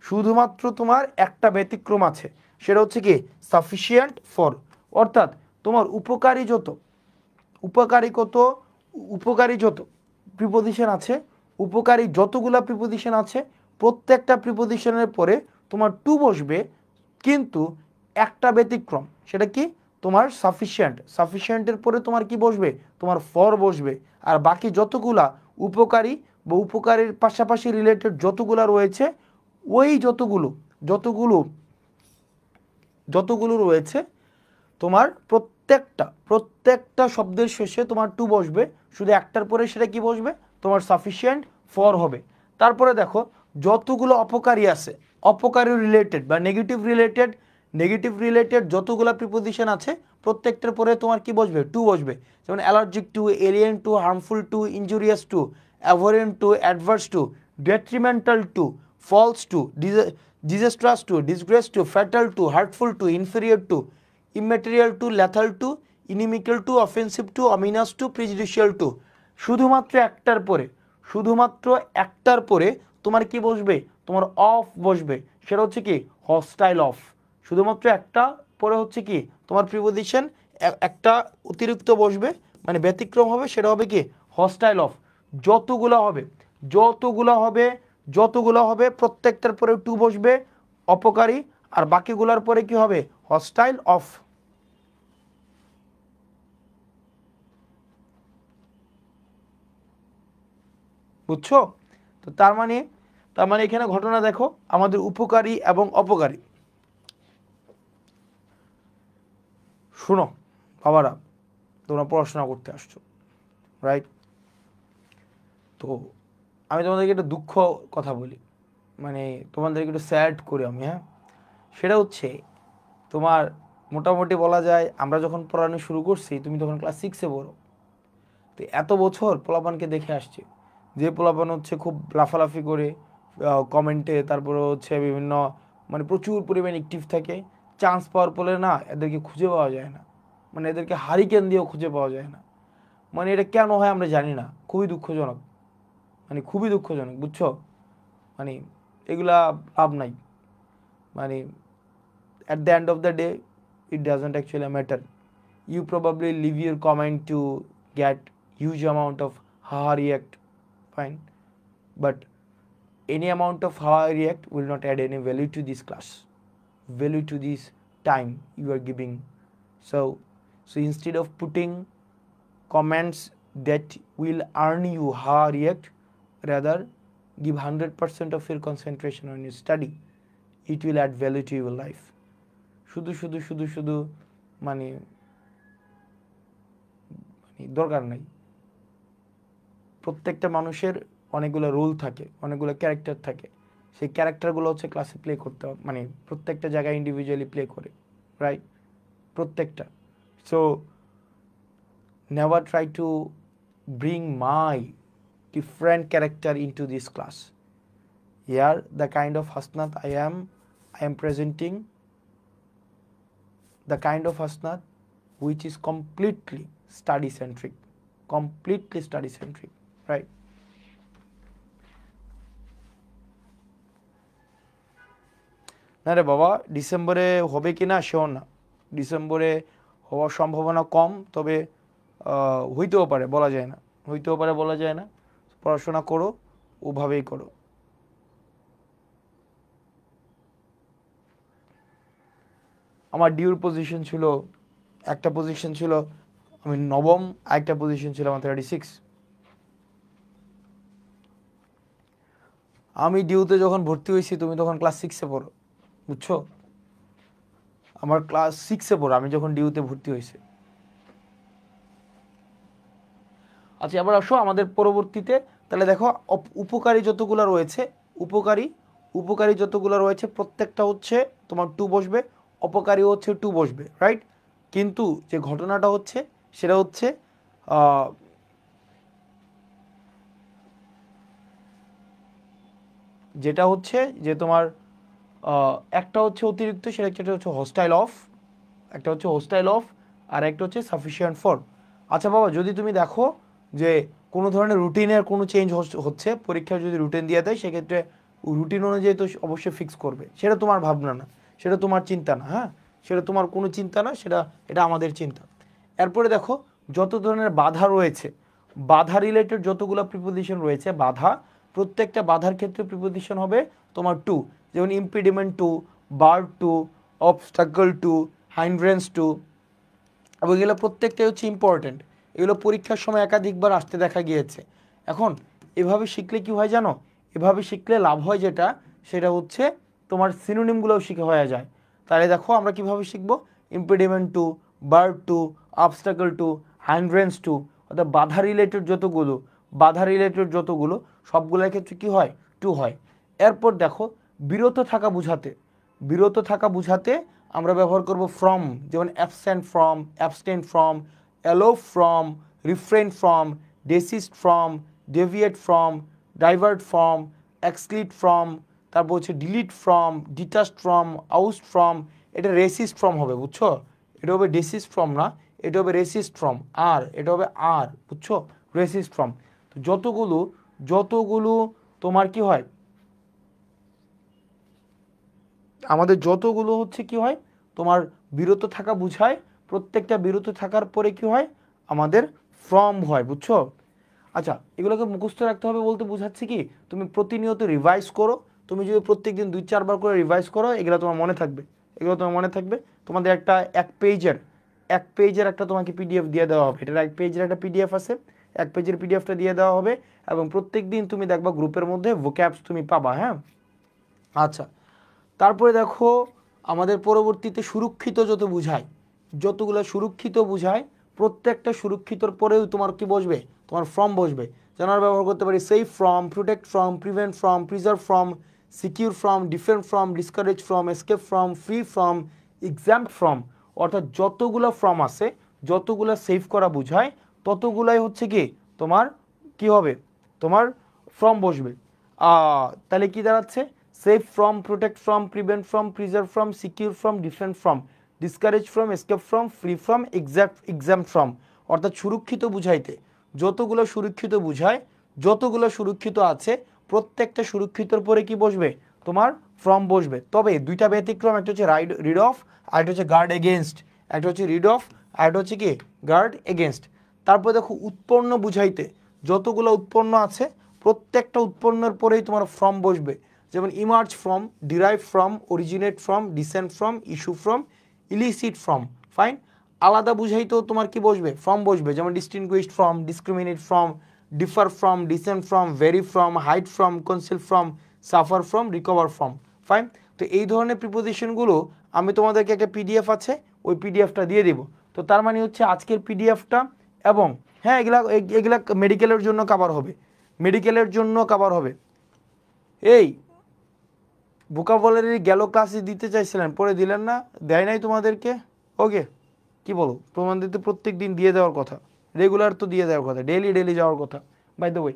Speaker 1: শুধুমাত্র তোমার একটা ব্যতিক্রম আছে, সেটা হচ্ছে কি সাফিসিয়েন্ট ফর। অর্থাৎ তোমার উপকারী যত প্রিপোজিশন আছে, উপকারী যতগুলা প্রিপোজিশন আছে প্রত্যেকটা প্রিপোজিশনের পরে তোমার টু বসবে, কিন্তু একটা ব্যতিক্রম। সেটা কি? তোমার সাফিসিয়েন্টের পরে তোমার কি বসবে? তোমার ফর বসবে। আর বাকি যতগুলা উপকারী বা উপকারীর পাশাপাশি রিলেটেড যতগুলা রয়েছে, ওই যতগুলো রয়েছে তোমার প্রত্যেকটা শব্দের শেষে তোমার টু বসবে, শুধু একটার পরে সেটা কি বসবে? তোমার সাফিসিয়েন্ট ফর হবে। তারপরে দেখো যতগুলো অপকারী আছে, অপকারী রিলেটেড বা নেগেটিভ রিলেটেড যতগুলো প্রিপোজিশন আছে প্রত্যেকটার পরে তোমার কি বসবে? টু বসবে। যেমন allergic to, alien to, harmful to, injurious to, abhorrent to, adverse to, detrimental to, false to, disastrous to, disgrace to, fatal to, hurtful to, inferior to, immaterial to, lethal to, inimical to, offensive to, ominous to, prejudicial to. শুধুমাত্র একটার পরে তোমার কি বসবে? তোমার of বসবে। সেটা হচ্ছে কি হস্টাইল অফ। শুধুমাত্র একটা পরে হচ্ছে কি তোমার প্রিপোজিশন একটা অতিরিক্ত বসবে, মানে ব্যতিক্রম হবে, সেটা হবে কি হস্টাইল অফ। যতগুলো হবে প্রত্যেকটার পরে টু বসবে অপকারী, আর বাকিগুলোর পরে কি হবে? Hostile of. বুঝছো? তো তার মানে এখানে ঘটনা দেখো, আমাদের উপকারী এবং অপকারী। শোনো বাবারা, তোমরা পড়াশোনা করতে আসছো, রাইট? তো আমি তোমাদেরকে একটা দুঃখ কথা বলি, মানে তোমাদেরকে একটু স্যাড করি আমি, হ্যাঁ। সেটা হচ্ছে তোমার মোটামুটি বলা যায় আমরা যখন পড়ানো শুরু করছি তুমি তখন ক্লাস 6-এ পড়ো। তো এত বছর পোলাপানকে দেখে আসছি, যে পোলাপান হচ্ছে খুব লাফালাফি করে কমেন্টে, তারপরে হচ্ছে বিভিন্ন মানে প্রচুর পরিমাণ অ্যাক্টিভ থাকে, চান্স পাওয়ার পরে না এদেরকে খুঁজে পাওয়া যায় না, মানে এদেরকে হারিকেন দিয়েও খুঁজে পাওয়া যায় না। মানে এটা কেন হয় আমরা জানি না, খুবই দুঃখজনক, মানে খুবই দুঃখজনক, বুঝছো? মানে এগুলা লাভ নাই, মানে at the end of the day it doesn't actually matter. You probably leave your comment to get huge amount of ha react, fine, but any amount of ha react will not add any value to this class, value to this time you are giving. So instead of putting comments that will earn you ha react, rather give 100% of your concentration on your study. It will add value to your life. শুধু মানে দরকার নাই। প্রত্যেকটা মানুষের অনেকগুলো role থাকে, অনেকগুলো character থাকে, সেই ক্যারেক্টারগুলো হচ্ছে ক্লাসে প্লে করতে হবে, মানে প্রত্যেকটা জায়গায় ইন্ডিভিজুয়ালি প্লে করে, রাইট? প্রত্যেকটা। So never try to bring my different character into this class. Here the kind of Hasnat I am presenting, the kind of Hasnat which is completely study centric, right? না রে বাবা, ডিসেম্বরে হবে কি না sure না, ডিসেম্বরে হওয়ার সম্ভাবনা কম, তবে হইতেও পারে, বলা যায় না। পড়াশোনা করো, ওভাবেই করো। আমার ডিউর পজিশন ছিল, একটা পজিশন ছিল আমি নবম, আরেকটা পজিশন ছিল আমার 36। আমি ডিউতে যখন ভর্তি হয়েছি তুমি তখন ক্লাস 6-এ পড়ো, বুঝছো? আমার ক্লাস 6-এ পড়ো আমি যখন ডিউতে ভর্তি হয়েছি। আচ্ছা, এবার আসো আমাদের পরবর্তীতে, তাহলে দেখো উপকারী যতগুলো রয়েছে, উপকারী উপকারী যতগুলো রয়েছে প্রত্যেকটা হচ্ছে তোমার 2 বসবে, অপকারী হচ্ছে 2 বসবে, রাইট। কিন্তু যে ঘটনাটা হচ্ছে সেটা হচ্ছে যেটা হচ্ছে যে তোমার একটা হচ্ছে অতিরিক্ত, সেটা হচ্ছে হোস্টাইল অফ, একটা হচ্ছে হোস্টাইল অফ, আর একটা হচ্ছে সাফিসিয়েন্ট ফর। আচ্ছা বাবা, যদি তুমি দেখো যে কোনো ধরনের রুটিনের কোনো চেঞ্জ হচ্ছে, পরীক্ষায় যদি রুটিন দিয়ে দেয় সেক্ষেত্রে রুটিন অনুযায়ী তো অবশ্যই ফিক্স করবে, সেটা তোমার ভাবনা না, সেটা তোমার চিন্তা না, হ্যাঁ, সেটা তোমার কোনো চিন্তা না, এটা আমাদের চিন্তা। এরপরে দেখো যত ধরনের বাধা রয়েছে, বাধা রিলেটেড যতগুলো প্রিপোজিশন রয়েছে, বাধা, প্রত্যেকটা বাধার ক্ষেত্রে প্রিপোজিশন হবে তোমার 2, যেমন ইম্পিডিমেন্ট 2, বার 2, অবস্টাকল 2, হাইন্ড্রেন্স 2, এবং এগুলো প্রত্যেকটাই হচ্ছে ইম্পর্টেন্ট। এগুলো পরীক্ষার সময় একাধিকবার আসতে দেখা গিয়েছে। এখন এভাবে শিখলে কি হয় জানো, এভাবে শিখলে লাভ হয় যেটা, সেটা হচ্ছে তোমার সিনোনিমগুলোও শিখে হয়ে যায়। তাহলে দেখো আমরা কিভাবে শিখবো, ইম্পিডিমেন্ট 2, বার 2, অবস্টাকল 2, হাইন্ড্রেন্স 2, অর্থাৎ বাধা রিলেটেড যতগুলো সবগুলোর ক্ষেত্রে কি হয়, 2 হয়। এরপর দেখো বিরত থাকা বুঝাতে আমরা ব্যবহার করব ফ্রম, যেমন abstain from, allow from, refrain from, desist from, deviate from, divert from, exclude from, তারপর হচ্ছে delete from, detached from, oust from. এটা রেসিস্ট ফ্রম হবে, বুঝছো, এটা হবে ডেসিস্ট ফ্রম না, এটা হবে রেসিস্ট ফ্রম, আর এটা হবে আর, বুঝছো, রেসিস্ট ফ্রম। তো যতগুলো তোমার কি হয়, আমাদের যতগুলো হচ্ছে কি হয় তোমার বিরত থাকা বুঝায়, প্রত্যেকটা বিরত থাকার পরে কি হয় আমাদের ফ্রম হয়, বুঝছো। আচ্ছা, এগুলোকে মুখস্থ রাখতে হবে বলতে বোঝাচ্ছে কি, তুমি প্রতিনিয়ত রিভাইজ করো, তুমি যদি প্রত্যেকদিন 2-4 বার করে রিভাইজ করো, এগুলো তোমার মনে থাকবে। তোমাদের এক পেজের একটা তোমাকে পিডিএফ দিয়ে দেওয়া হবে, এটার এক পেজের একটা পিডিএফ আছে, এক পেজের পিডিএফটা দিয়ে দেওয়া হবে, এবং প্রত্যেক দিন তুমি দেখবা গ্রুপের মধ্যে ভোক্যাবস তুমি পাবা, হ্যাঁ। আচ্ছা, তারপরে দেখো আমাদের পরবর্তীতে যতগুলো সুরক্ষিত বুঝায়, প্রত্যেকটা সুরক্ষিতর পরেও তোমার কি বসবে, তোমার ফ্রম বসবে। যেন আমরা ব্যবহার করতে পারি safe from, protect from, prevent from, preserve from, secure from, defend from, discourage from, escape from, free from, exempt from. অর্থাৎ যতগুলো ফ্রম আছে, যতগুলো সেভ করা বুঝায়, ততগুলাই হচ্ছে কি তোমার কি হবে, তোমার ফ্রম বসবে। তাহলে কি দাঁড়াচ্ছে, save from, protect from, prevent from, preserve from, secure from, defend from, discourage from, escape from, free from, exempt from. অর্থাৎ সুরক্ষিত বুঝাইতে যতগুলো সুরক্ষিত বুঝায়, যতগুলো সুরক্ষিত আছে, প্রত্যেকটা সুরক্ষিতর পরে কি বসবে, তোমার ফ্রম বসবে। তবে দুইটা ব্যতিক্রম, একটা হচ্ছে রিড অফ, আর একটা হচ্ছে গার্ড এগেনস্ট। একটা হচ্ছে রিড অফ, আর একটা হচ্ছে কি গার্ড এগেনস্ট। তারপর দেখো উৎপন্ন বুঝাইতে যতগুলো উৎপন্ন আছে, প্রত্যেকটা উৎপন্নের পরেই তোমার ফ্রম বসবে। যেমন emerge from, derive from, originate from, descent from, issue from, elicit from. Fine, আলাদা বুঝাইতেও তোমার কি বসবে, ফ্রম বসবে। যেমন distinguished from, discriminate from, differ from, descent from, vary from, hide from, conceal from, suffer from, recover from. Fine, তো এই ধরনের প্রিপোজিশনগুলো আমি তোমাদেরকে একটা পিডিএফ আছে, ওই পিডিএফটা দিয়ে দেবো। তো তার মানে হচ্ছে আজকের পিডিএফটা, এবং হ্যাঁ এগুলা মেডিকেলের জন্য কাভার হবে। এই ভোকাবুলারি গেল ক্লাসে দিতে চাইছিলেন, পরে দিলেন না, দেয় নাই তোমাদেরকে। ওকে, কি বলো, প্রমাণ দিতে প্রত্যেক দিন দিয়ে দেওয়ার কথা, রেগুলার তো দিয়ে দেওয়ার কথা, ডেলি যাওয়ার কথা, বাই দ্য ওয়ে।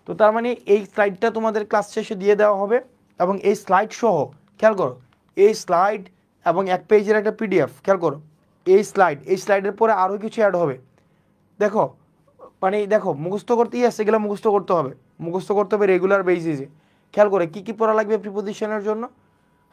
Speaker 1: তো তার মানে এই স্লাইডটা তোমাদের ক্লাস শেষে দিয়ে দেওয়া হবে, এবং এই স্লাইড সহ, খেয়াল করো, এই স্লাইড এবং এক পেজের একটা পিডিএফ, খেয়াল করো, এই স্লাইডের পরে আরও কিছু অ্যাড হবে। দেখো দেখো মুখস্থ করতে এগুলো মুখস্থ করতে হবে রেগুলার বেসিসে। খেয়াল করে কি কি পড়া লাগবে প্রিপোজিশনের জন্য।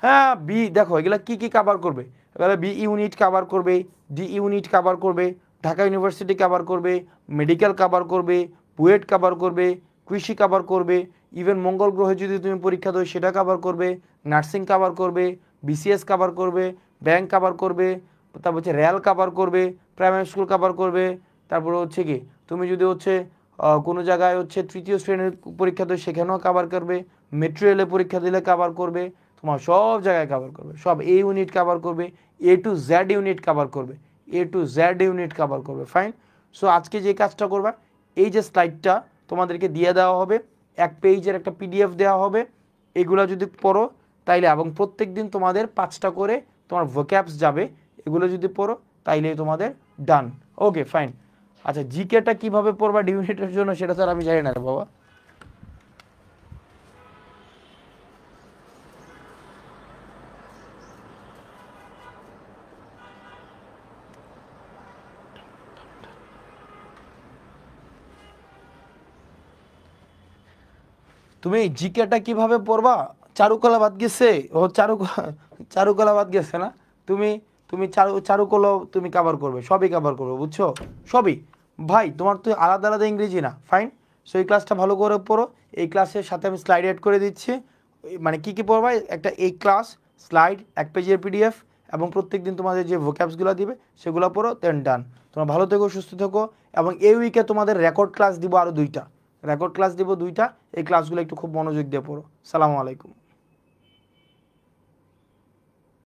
Speaker 1: হ্যাঁ, দেখো এগুলো কি কি কভার করবে, এগুলো বি ইউনিট কভার করবে, ডি ইউনিট কভার করবে, ঢাকা ইউনিভার্সিটি কভার করবে, মেডিকেল কভার করবে, বুয়েট কভার করবে, কৃষি কভার করবে, ইভেন মঙ্গল গ্রহে যদি তুমি পরীক্ষা দাও সেটা কভার করবে, নার্সিং কভার করবে, বিসিএস কভার করবে, ব্যাংক কভার করবে, তারপর হচ্ছে রেল কভার করবে, প্রাইমারি স্কুল কভার করবে, তারপরে হচ্ছে কি তুমি যদি হচ্ছে কোনো জায়গায় হচ্ছে তৃতীয় শ্রেণীর পরীক্ষা দাও সেখানেও কভার করবে, মেট্রো রেলে পরীক্ষা দিলে কভার করবে, তোমার সব জায়গায় কভার করবে, সব এ ইউনিট কভার করবে, এ টু জেড ইউনিট কভার করবে, ফাইন। সো আজকে যে কাজটা করবা, এই যে স্লাইডটা তোমাদেরকে দিয়ে দেওয়া হবে, এক পেজের একটা পিডিএফ দেওয়া হবে, এগুলো যদি পড়ো তাইলে, এবং প্রত্যেক দিন তোমাদের 5টা করে তোমার ভোক্যাবস যাবে, এগুলো যদি পড়ো তাইলে তোমাদের ডান। Okay fine. আচ্ছা জিকেটা কিভাবে পড়বা ডিউনিটের জন্য সেটা তো আর আমি জানি না রে বাবা। তুমি জিকেটা কিভাবে পড়বা? চারুকলা বাদ গেছে, ও চারুকলা বাদ গেছে না? তুমি তুমি চারুকলা তুমি কভার করবে, সবই কভার করবে, বুঝছো? সবই। ভাই তোমার তো আলাদা আলাদা ইংরেজি না, ফাইন। সো এই ক্লাসটা ভালো করে পড়ো। এই ক্লাসের সাথে আমি স্লাইড অ্যাড করে দিচ্ছি। মানে কি কি পড়বা, একটা এই ক্লাস, স্লাইড, 1 পেজের পিডিএফ, এবং প্রত্যেক দিন তোমাদের যে ভোক্যাবসগুলো দিবে সেগুলো পড়ো, দেন ডান। তোমরা ভালো থেকো, সুস্থ থেকো। এবং এই উইকে তোমাদের রেকর্ড ক্লাস দিব আরও 2টা, রেকর্ড ক্লাস দিব 2টা। এই ক্লাসগুলো একটু খুব মনোযোগ দিয়ে পড়ো। সালামু আলাইকুম।